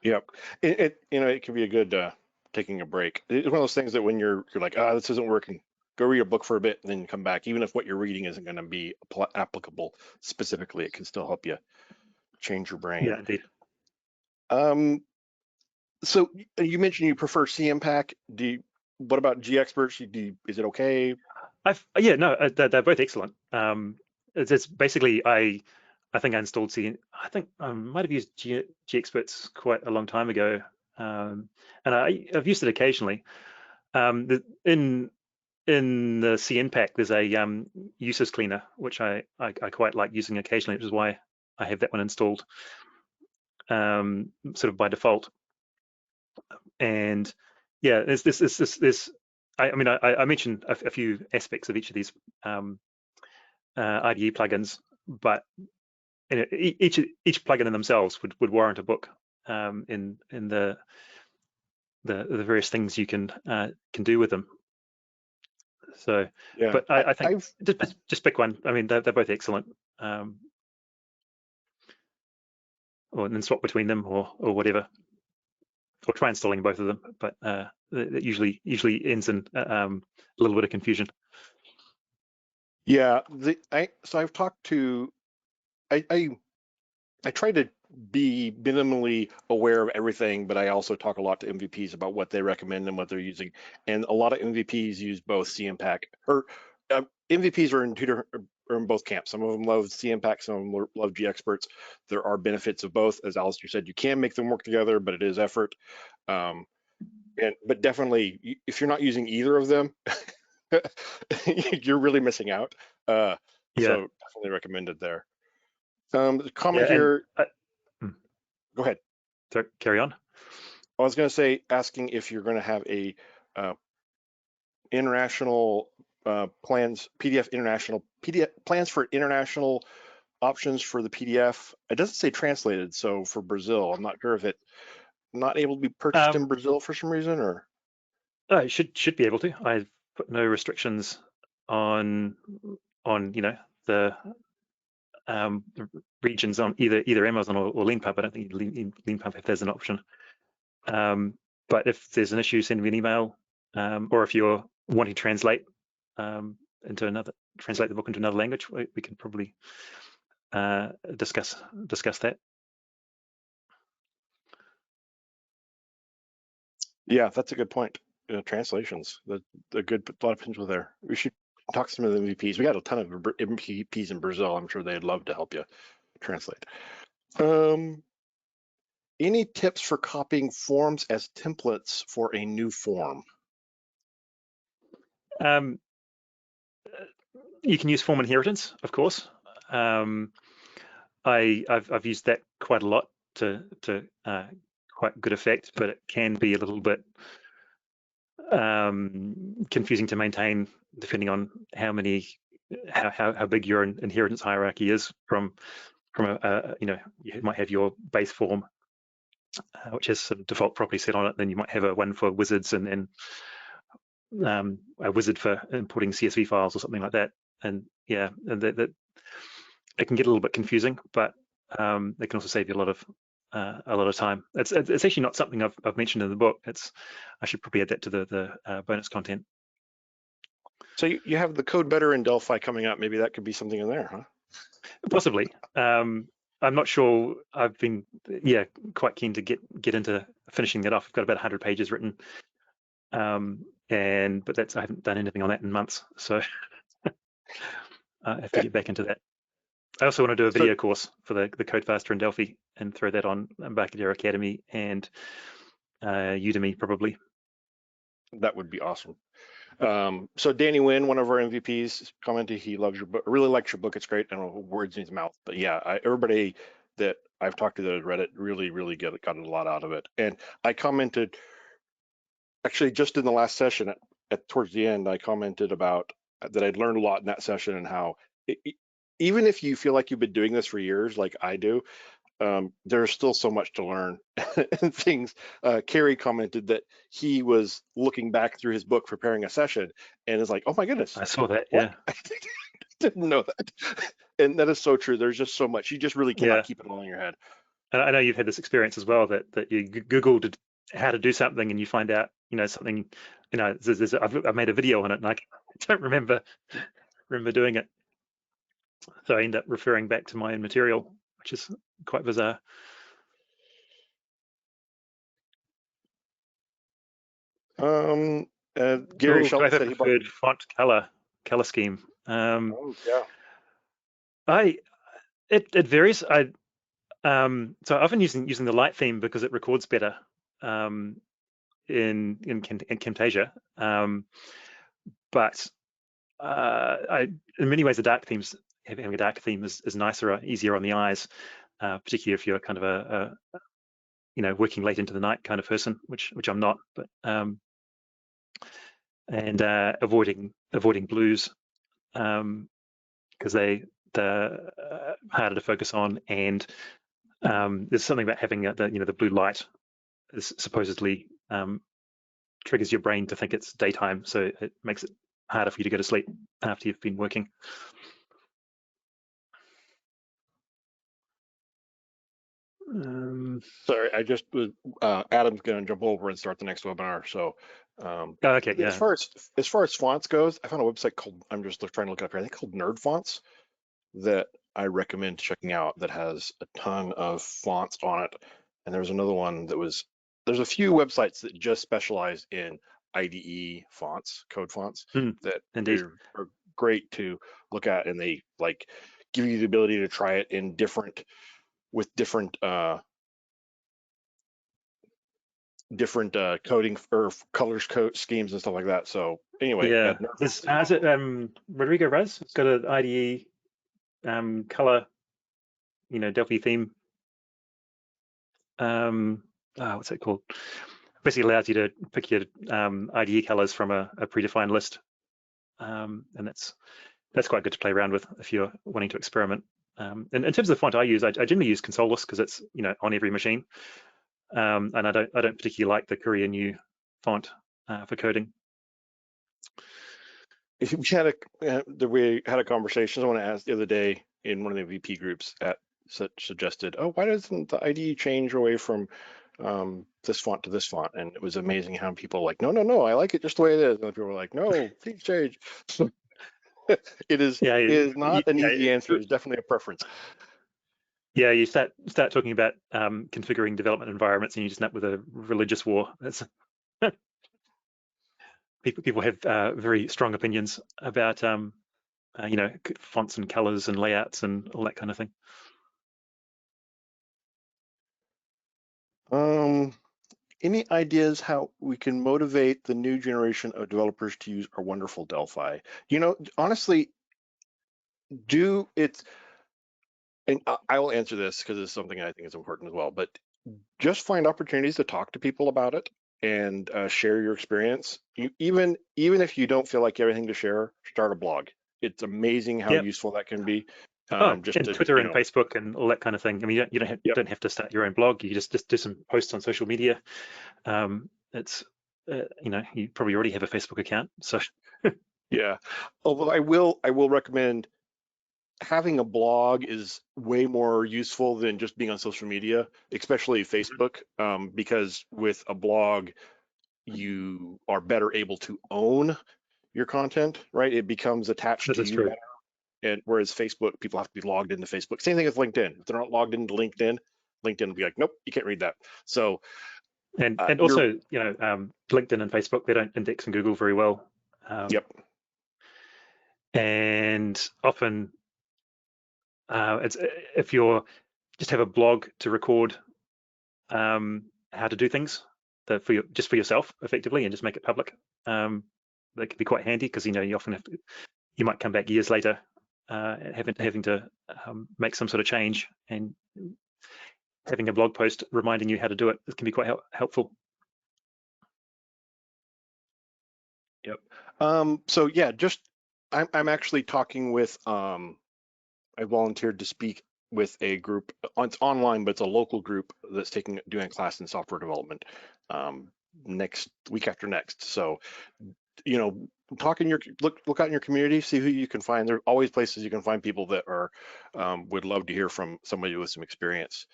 Yep, it can be a good taking a break. It's one of those things that when you're like, this isn't working, go read a book for a bit and then come back. Even if what you're reading isn't going to be applicable specifically, it can still help you change your brain. yeah, indeed. So you mentioned you prefer CMPack. What about GExperts? Is it okay? They're both excellent. It's basically I think I installed I think I might have used GExperts quite a long time ago, and I've used it occasionally. In the CNPack, there's a uses cleaner, which I quite like using occasionally, which is why I have that one installed sort of by default. And yeah, there's I mentioned a few aspects of each of these IDE plugins, but each plugin in themselves would warrant a book in the various things you can do with them. So yeah, but I think just pick one. I mean, they're both excellent. Or then swap between them or whatever, or try installing both of them. But it usually ends in a little bit of confusion. Yeah, so I've talked to I try to be minimally aware of everything, but I also talk a lot to MVPs about what they recommend and what they're using. And a lot of MVPs use both CMPack, or MVPs are in both camps. Some of them love CMPack, some of them love GExperts. There are benefits of both. As Alistair said, you can make them work together, but it is effort. But definitely, if you're not using either of them, you're really missing out. So definitely recommended there. The comment here. Go ahead. So carry on. I was going to say, asking if you're going to have a international plans for international options for the PDF. It doesn't say translated, so for Brazil, I'm not sure if it's not able to be purchased in Brazil for some reason, or. It should be able to. I've put no restrictions on the regions on either Amazon or LeanPub. I don't think LeanPub has an option. But if there's an issue, send me an email, or if you're wanting to translate translate the book into another language, we can probably discuss that. Yeah, that's a good point. Translations, a lot of potential there. We should talk to some of the MVPs. We got a ton of MVPs in Brazil. I'm sure they'd love to help you translate. Any tips for copying forms as templates for a new form? You can use form inheritance, of course. I've used that quite a lot to quite good effect, but it can be a little bit confusing to maintain depending on how big your inheritance hierarchy is from a you might have your base form which has sort of default property set on it, then you might have one for wizards and a wizard for importing CSV files or something like that. And yeah, that it can get a little bit confusing, but it can also save you a lot of time. It's actually not something I've mentioned in the book. I should probably add that to the bonus content. So you have the code better in Delphi coming up. Maybe that could be something in there, huh? Possibly. I'm not sure. I've been quite keen to get into finishing that off. I've got about 100 pages written, but I haven't done anything on that in months, so I have to get back into that. I also want to do a video course for the Code Faster in Delphi and throw that on Embarcadero Academy and Udemy probably. That would be awesome. So Danny Wynn, one of our MVPs, commented he loves your book, really likes your book. It's great. I don't know words in his mouth, but yeah, everybody that I've talked to that has read it really got a lot out of it. And I commented, actually, just in the last session, towards the end, I commented about that I'd learned a lot in that session and how even if you feel like you've been doing this for years, like I do, there's still so much to learn and things. Kerry commented that he was looking back through his book preparing a session and is like, oh my goodness. I saw that, what? Yeah. I didn't know that. And that is so true. There's just so much. You just really cannot keep it all in your head. And I know you've had this experience as well, that you Googled how to do something and you find out, something, I've made a video on it and I don't remember doing it. So I end up referring back to my own material, which is quite bizarre. Gary Shelton said he preferred font color scheme. It varies. So I'm often using the light theme because it records better in Camtasia. But in many ways, the dark themes, having a dark theme is nicer or easier on the eyes, particularly if you're kind of a working late into the night kind of person, which I'm not. But and avoiding blues because they're harder to focus on, and there's something about having the blue light is supposedly triggers your brain to think it's daytime, so it makes it harder for you to go to sleep after you've been working. Sorry, I just was Adam's going to jump over and start the next webinar. So okay, yeah. As far as fonts goes, I found a website called, I'm just trying to look it up here, I think called Nerd Fonts, that I recommend checking out, that has a ton of fonts on it. And there's another one there's a few websites that just specialize in IDE fonts, code fonts, that are great to look at, and they like give you the ability to try it in different coding or colors, code schemes and stuff like that. So anyway, yeah, is it Rodrigo Raz? It's got an IDE color, Delphi theme. What's it called? Basically allows you to pick your IDE colors from a predefined list, and that's quite good to play around with if you're wanting to experiment. And in terms of the font I use, I generally use Consolus because it's on every machine, and I don't particularly like the Courier New font for coding. We had a conversation. Someone asked the other day in one of the VP groups suggested, oh, why doesn't the IDE change away from this font to this font, and it was amazing how people were like, no, I like it just the way it is, and other people were like, no, please change. It is not an easy answer. It's definitely a preference. Yeah, you start talking about configuring development environments, and you just end up with a religious war. That's people have very strong opinions about fonts and colors and layouts and all that kind of thing. Any ideas how we can motivate the new generation of developers to use our wonderful Delphi? Honestly, and I will answer this because it's something I think is important as well, but just find opportunities to talk to people about it and share your experience. Even if you don't feel like you have anything to share, start a blog. It's amazing how useful that can be. Twitter and Facebook and all that kind of thing. I mean, you don't have to start your own blog. You just do some posts on social media. It's you probably already have a Facebook account, so yeah. Although I will recommend having a blog is way more useful than just being on social media, especially Facebook, because with a blog you are better able to own your content, right? It becomes attached to you better. And whereas Facebook, people have to be logged into Facebook. Same thing with LinkedIn. If they're not logged into LinkedIn will be like, nope, you can't read that. So, and also, LinkedIn and Facebook, they don't index in Google very well. Yep. And often, it's if you're just have a blog to record how to do things just for yourself, effectively, and just make it public. That can be quite handy because you often you might come back years later having to make some sort of change, and having a blog post reminding you how to do it can be quite helpful. Yep. So yeah, I'm actually talking with I volunteered to speak with a group. It's online, but it's a local group that's doing a class in software development next week after next. So look out in your community, see who you can find. There are always places you can find people that are would love to hear from somebody with some experience,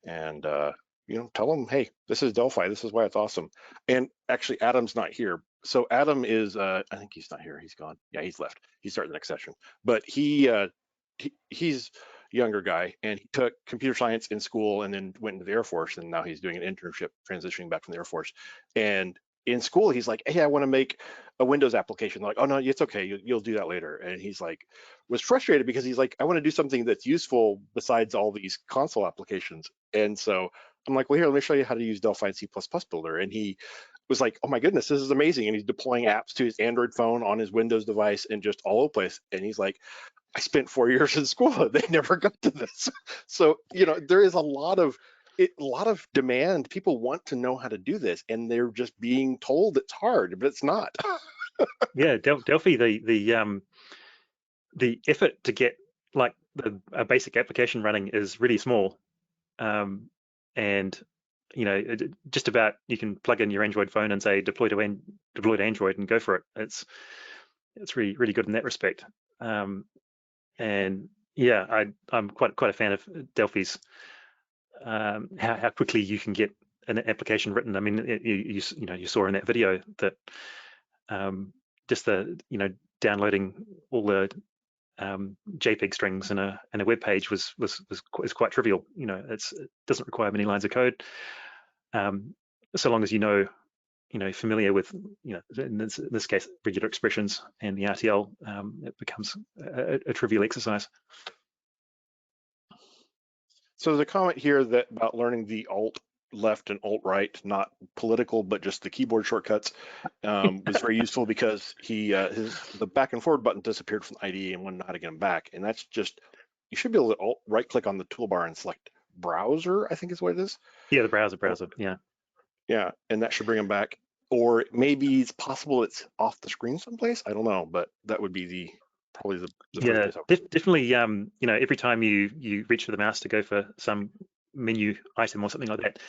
and tell them, hey, this is Delphi, this is why it's awesome. And actually, Adam's not here. So Adam is I think he's not here, he's gone. Yeah, he's left. He's starting the next session, but he's a younger guy, and he took computer science in school and then went into the Air Force, and now he's doing an internship transitioning back from the Air Force. And in school, he's like, hey, I want to make a Windows application. They're like, oh no, it's okay, you'll do that later. And he's like, was frustrated because he's like, I want to do something that's useful besides all these console applications. And so I'm like, well, here, let me show you how to use Delphi and C++ Builder. And he was like, oh my goodness, this is amazing. And he's deploying apps to his Android phone on his Windows device and just all over the place. And he's like, I spent 4 years in school, they never got to this. So there is a lot of demand. People want to know how to do this, and they're just being told it's hard, but it's not. Yeah, Delphi, the effort to get like a basic application running is really small, and just about you can plug in your Android phone and say deploy to Android and go for it. It's really good in that respect. And yeah, I'm quite a fan of Delphi's how quickly you can get an application written. I mean, you saw in that video that just the downloading all the JPEG strings in a web page is quite trivial. It doesn't require many lines of code, so long as familiar with in this case regular expressions and the RTL. It becomes a trivial exercise. So there's a comment here about learning the alt left and alt right, not political, but just the keyboard shortcuts, was very useful because the back and forward button disappeared from the IDE and wouldn't know how to get them back. And that's just, you should be able to right click on the toolbar and select browser, I think is what it is. Yeah, the browser, yeah. Yeah, and that should bring them back. Or maybe it's possible it's off the screen someplace. I don't know, but that would be probably the first place. Definitely. Every time you reach for the mouse to go for some menu item or something like that,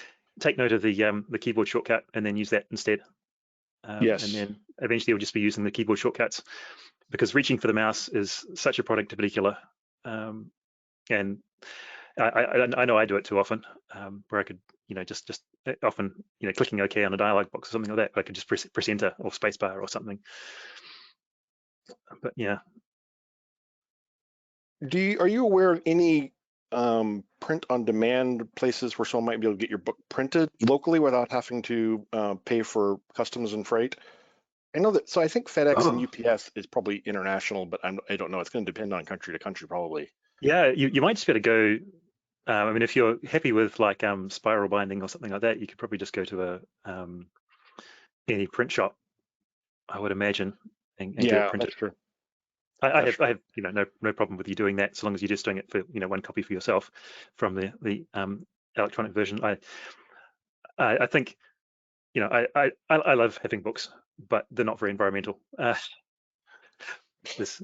take note of the keyboard shortcut and then use that instead. Yes. And then eventually you'll just be using the keyboard shortcuts, because reaching for the mouse is such a productivity killer. And I know I do it too often, where I could, just often, clicking OK on a dialog box or something like that, I could just press enter or spacebar or something. But yeah. Are you aware of any print on demand places where someone might be able to get your book printed locally without having to pay for customs and freight? I know that, so I think FedEx and UPS is probably international, but I don't know. It's going to depend on country to country probably. Yeah, you might just be able to go. I mean, if you're happy with like spiral binding or something like that, you could probably just go to any print shop, I would imagine, and get it printed. That's true. I have no problem with you doing that, so long as you're just doing it for one copy for yourself from the electronic version. I think I love having books, but they're not very environmental. This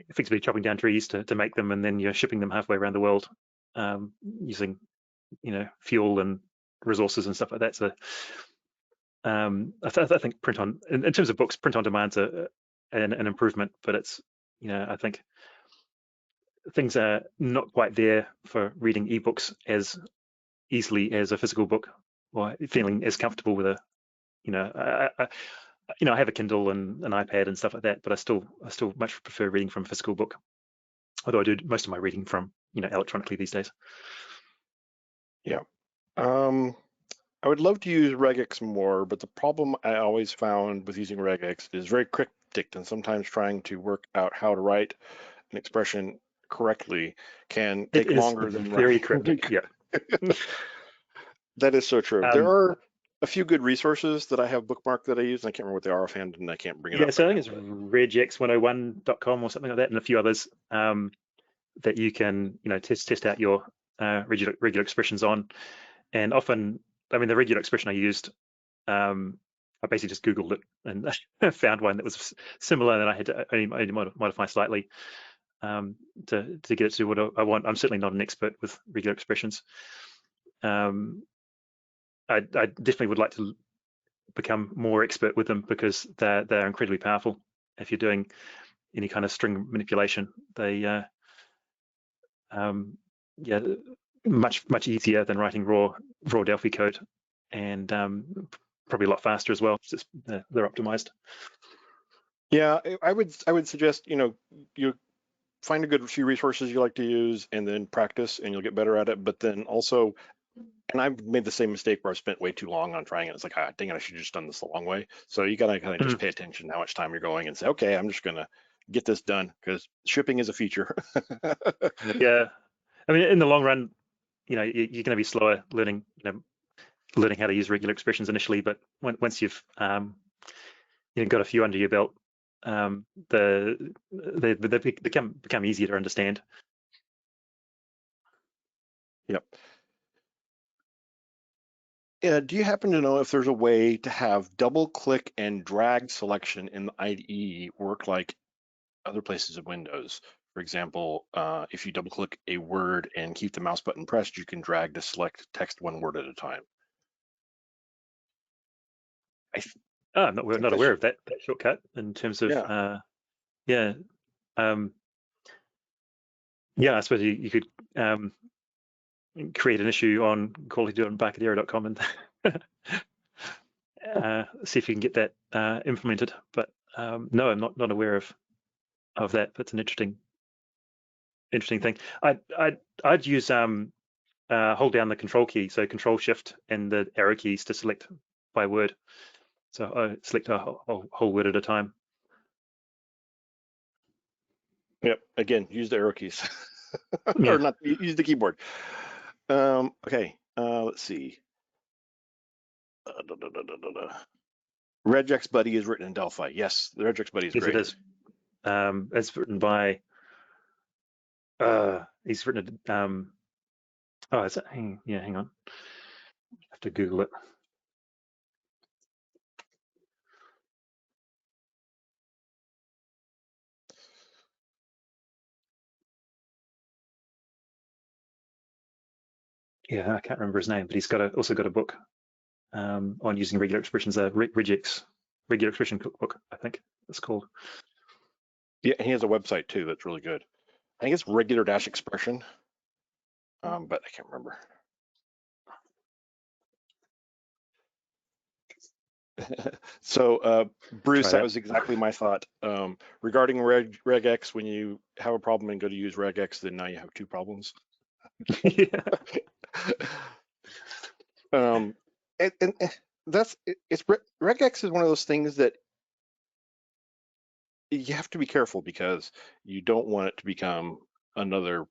effectively chopping down trees to make them, and then you're shipping them halfway around the world using fuel and resources and stuff like that. So I think print on, in terms of books, print on demand's an improvement, but it's I think things are not quite there for reading ebooks as easily as a physical book, or feeling as comfortable with I have a Kindle and an iPad and stuff like that, but I still much prefer reading from a physical book. Although I do most of my reading from electronically these days. Yeah. I would love to use regex more, but the problem I always found with using regex is very cryptic, and sometimes trying to work out how to write an expression correctly can take longer than very cryptic. Yeah. That is so true. There are a few good resources that I have bookmarked that I use, and I can't remember what they are offhand, and I can't bring it up. Yeah, so I think it's regex101.com or something like that, and a few others that you can test out your regular expressions on. And often, I mean, the regular expression I used, I basically just Googled it and found one that was similar, and I had to only modify slightly to get it to what I want. I'm certainly not an expert with regular expressions. I definitely would like to become more expert with them, because they're incredibly powerful. If you're doing any kind of string manipulation, they much easier than writing raw Delphi code, and probably a lot faster as well. Just, they're optimized. Yeah, I would suggest you find a good few resources you like to use, and then practice, and you'll get better at it. But then also, and I've made the same mistake where I've spent way too long on trying it. It's like, dang it, I should have just done this the long way. So you gotta kind of just pay attention to how much time you're going and say, okay, I'm just gonna get this done, because shipping is a feature. Yeah, I mean, in the long run, you're going to be slower learning how to use regular expressions initially, but once you've got a few under your belt, they become easier to understand. Yep. Do you happen to know if there's a way to have double click and drag selection in the IDE work like other places of Windows? For example, if you double click a word and keep the mouse button pressed, you can drag to select text one word at a time. I'm not aware of that shortcut in terms of I suppose you could create an issue on quality.embarcadero.com and see if you can get that implemented. But no, I'm not aware of that. That's an interesting thing. I'd use hold down the control key, so Control Shift and the arrow keys to select by word. So I select a whole word at a time. Yep. Again, use the arrow keys, or not use the keyboard. Okay. Let's see. Regex Buddy is written in Delphi. Yes, the Regex Buddy is great. Yes, it is. It's written by. He's written it. Oh, is it? Hang on. I have to Google it. Yeah, I can't remember his name, but he's also got a book on using regular expressions. Regex regular expression cookbook, I think it's called. Yeah, he has a website too that's really good. I think it's regular-expression. but I can't remember. So Bruce, that was exactly my thought. Regarding regex, when you have a problem and go to use regex, then now you have two problems. Yeah. and that's it's regex is one of those things that you have to be careful because you don't want it to become another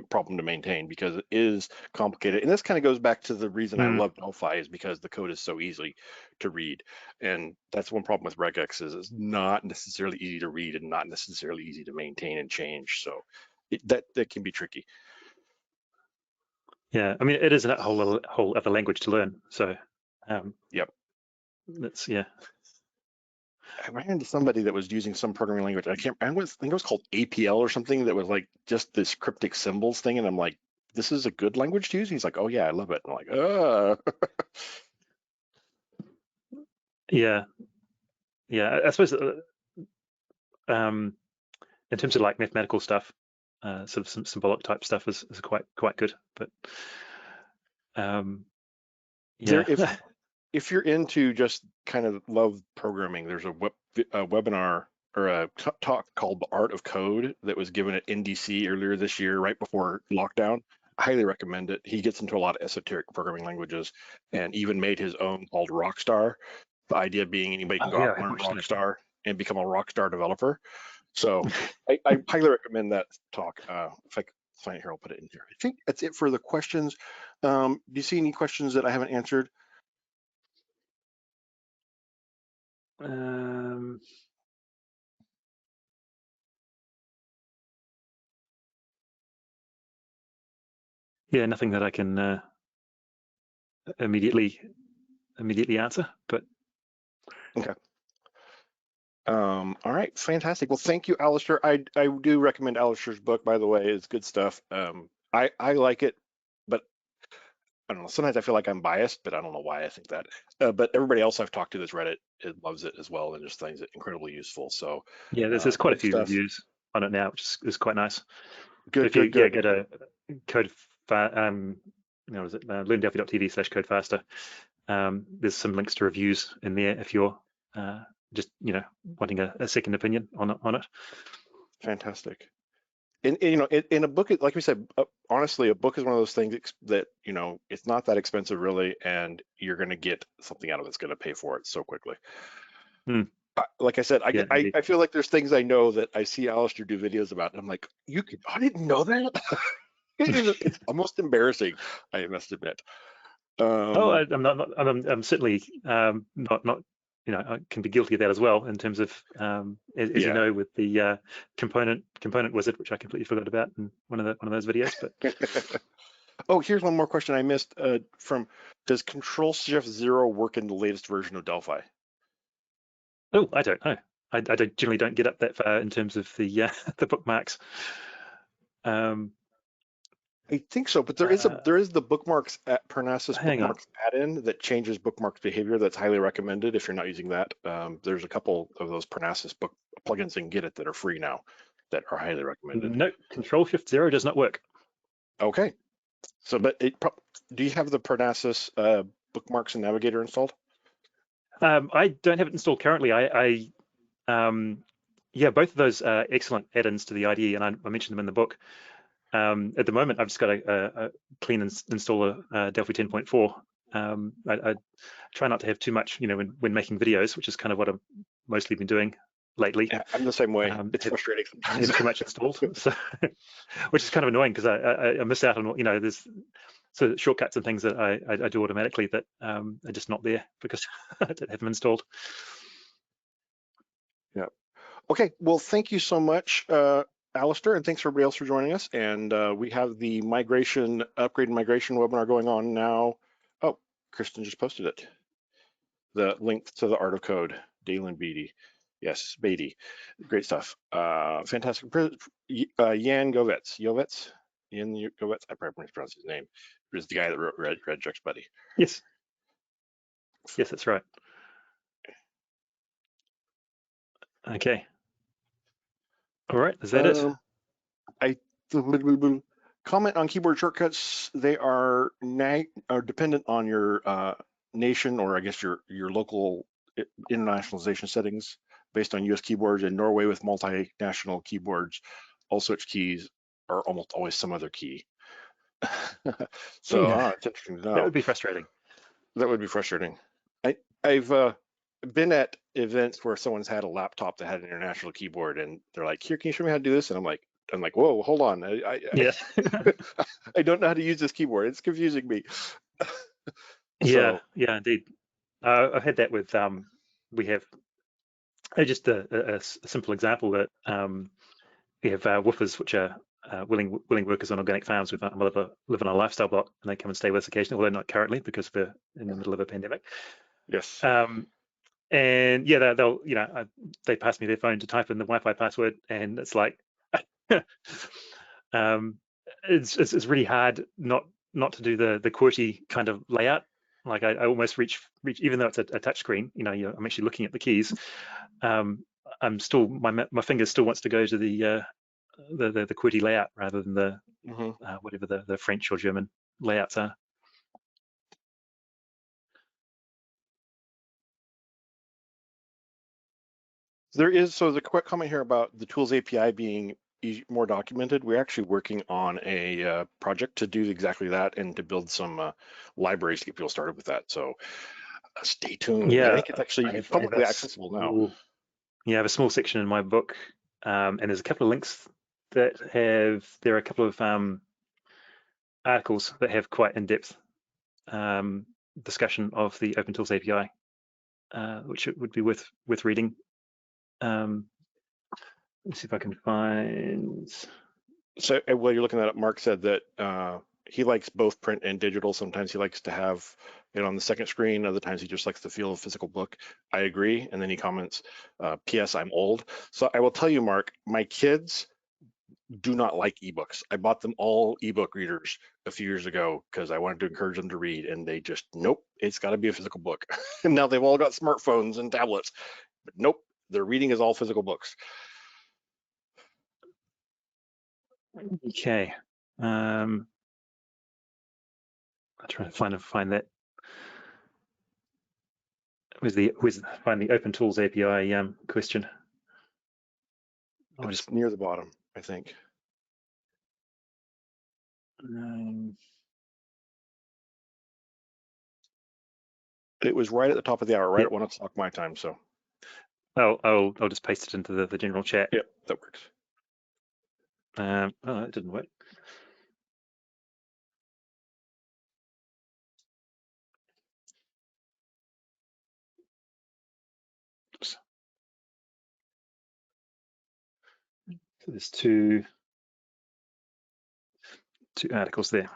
problem to maintain, because it is complicated. And this kind of goes back to the reason I love Delphi, is because the code is so easy to read. And that's one problem with regex, is it's not necessarily easy to read and not necessarily easy to maintain and change. So that can be tricky. Yeah, I mean, it is a whole other language to learn. So yep, that's I ran into somebody that was using some programming language. I think it was called APL or something, that was like just this cryptic symbols thing. And I'm like, this is a good language to use? He's like, oh yeah, I love it. I'm like, yeah. I suppose in terms of like mathematical stuff, sort of some symbolic type stuff is quite good. But yeah. If you're into just kind of love programming, there's a webinar or a talk called The Art of Code that was given at NDC earlier this year, right before lockdown. I highly recommend it. He gets into a lot of esoteric programming languages and even made his own called Rockstar. The idea being anybody can go out and learn Rockstar and become a Rockstar developer. So I highly recommend that talk. If I can find it here, I'll put it in here. I think that's it for the questions. Do you see any questions that I haven't answered? Yeah, nothing that I can immediately answer, but okay. All right, fantastic. Well, thank you, Alistair. I do recommend Alistair's book, by the way. It's good stuff. I like it, but I don't know. Sometimes I feel like I'm biased, but I don't know why I think that. But everybody else I've talked to that's read it loves it as well, and just finds it incredibly useful. So yeah, there's quite a few reviews on it now, which is quite nice. Good, if you good. Go to learndelphi.tv/codefaster. There's some links to reviews in there if you're just wanting a second opinion on it. Fantastic. In a book, like we said, honestly, a book is one of those things that it's not that expensive really, and you're going to get something out of it that's going to pay for it so quickly. Like I said, I feel like there's things I know that I see Alistair do videos about, and I'm like, I didn't know that. It's almost embarrassing, I must admit. I'm certainly not. I can be guilty of that as well, in terms of as you know, with the component wizard, which I completely forgot about in one of those videos. But oh, here's one more question I missed from: does Control-Shift-0 work in the latest version of Delphi? Oh, I don't know. I generally don't get up that far in terms of the the bookmarks. I think so, but there is the bookmarks at Parnassus bookmarks add-in that changes bookmarks behavior. That's highly recommended if you're not using that. There's a couple of those Parnassus book plugins in Get It that are free now that are highly recommended. No, Control-Shift-0 does not work. Okay, so do you have the Parnassus bookmarks and navigator installed? I don't have it installed currently. Yeah, both of those are excellent add-ins to the IDE, and I mentioned them in the book. At the moment, I've just got a clean installer, Delphi 10.4. I try not to have too much, when making videos, which is kind of what I've mostly been doing lately. Yeah, I'm the same way. It's frustrating sometimes. Have too much installed, so which is kind of annoying, because I miss out on, there's so shortcuts and things that I do automatically that are just not there because I don't have them installed. Yeah. Okay. Well, thank you so much, Alistair, and thanks for everybody else for joining us. And we have the upgrade and migration webinar going on now. Oh, Kristen just posted it. The link to the Art of Code, Dalen Beatty. Yes, Beatty. Great stuff. Fantastic. Jan Govets. Jan Govets, I probably mispronounced his name. He was the guy that wrote Red Juck's Buddy. Yes. Yes, that's right. Okay. All right, is that it? comment on keyboard shortcuts. They are dependent on your nation, or I guess your local internationalization settings based on US keyboards. In Norway with multinational keyboards, all switch keys are almost always some other key. So it's interesting to know. That would be frustrating. That would be frustrating. I've been at events where someone's had a laptop that had an international keyboard, and they're like, "Here, can you show me how to do this?" And I'm like, "Whoa, hold on. Yeah. I don't know how to use this keyboard. It's confusing me." Yeah, indeed. I've had that with we have just a simple example that we have woofers, which are willing workers on organic farms with live on a lifestyle block, and they come and stay with us occasionally, although not currently because we're in the middle of a pandemic. Yes. And yeah, they'll they pass me their phone to type in the Wi-Fi password, and it's like it's really hard not to do the QWERTY kind of layout. Like I almost reach, even though it's a touch screen, I'm actually looking at the keys. I'm still, my finger still wants to go to the QWERTY layout rather than the whatever the French or German layouts are. There is, so the quick comment here about the Tools API being more documented. We're actually working on a project to do exactly that and to build some libraries to get people started with that. So stay tuned. Yeah, I think it's actually publicly accessible now. Yeah, I have a small section in my book, and there's a couple of links that there are a couple of articles that have quite in-depth discussion of the Open Tools API, which it would be worth reading. Let's see if I can find. So while you're looking that up, Mark said that he likes both print and digital. Sometimes he likes to have it on the second screen. Other times he just likes the feel of a physical book. I agree. And then he comments, P.S. I'm old. So I will tell you, Mark, my kids do not like ebooks. I bought them all ebook readers a few years ago because I wanted to encourage them to read, and they just, nope, it's got to be a physical book. And now they've all got smartphones and tablets, but nope, their reading is all physical books. Okay. I'm trying to find that. Find the Open Tools API question. It's near the bottom, I think. It was right at the top of the hour, right at 1 o'clock my time. So I'll just paste it into the general chat. Yep, that works. Oh, it didn't work. Oops. So there's two articles there.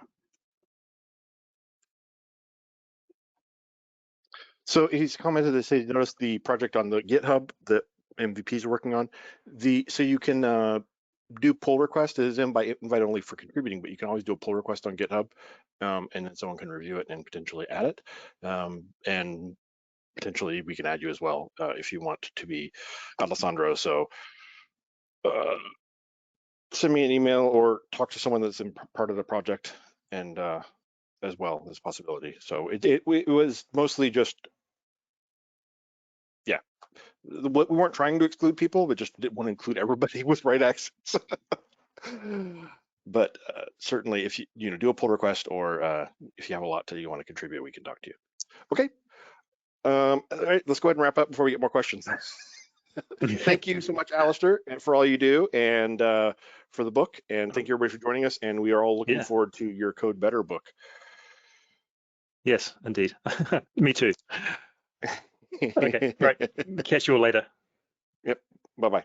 So he's commented that says, notice the project on the GitHub that MVPs are working on. So you can do pull request. It is invite only for contributing, but you can always do a pull request on GitHub, and then someone can review it and potentially add it. And potentially we can add you as well if you want to be Alessandro. So send me an email or talk to someone that's in part of the project, and as well as possibility. So it was mostly just, yeah, we weren't trying to exclude people, but just didn't want to include everybody with right access. But certainly if you do a pull request, or if you have a lot you want to contribute, we can talk to you. Okay. All right, let's go ahead and wrap up before we get more questions. Thank you so much, Alistair, and for all you do, and for the book, and thank you everybody for joining us, and we are all looking forward to your Code Better book. Yes, indeed. Me too. Okay, great. Catch you all later. Yep, bye-bye.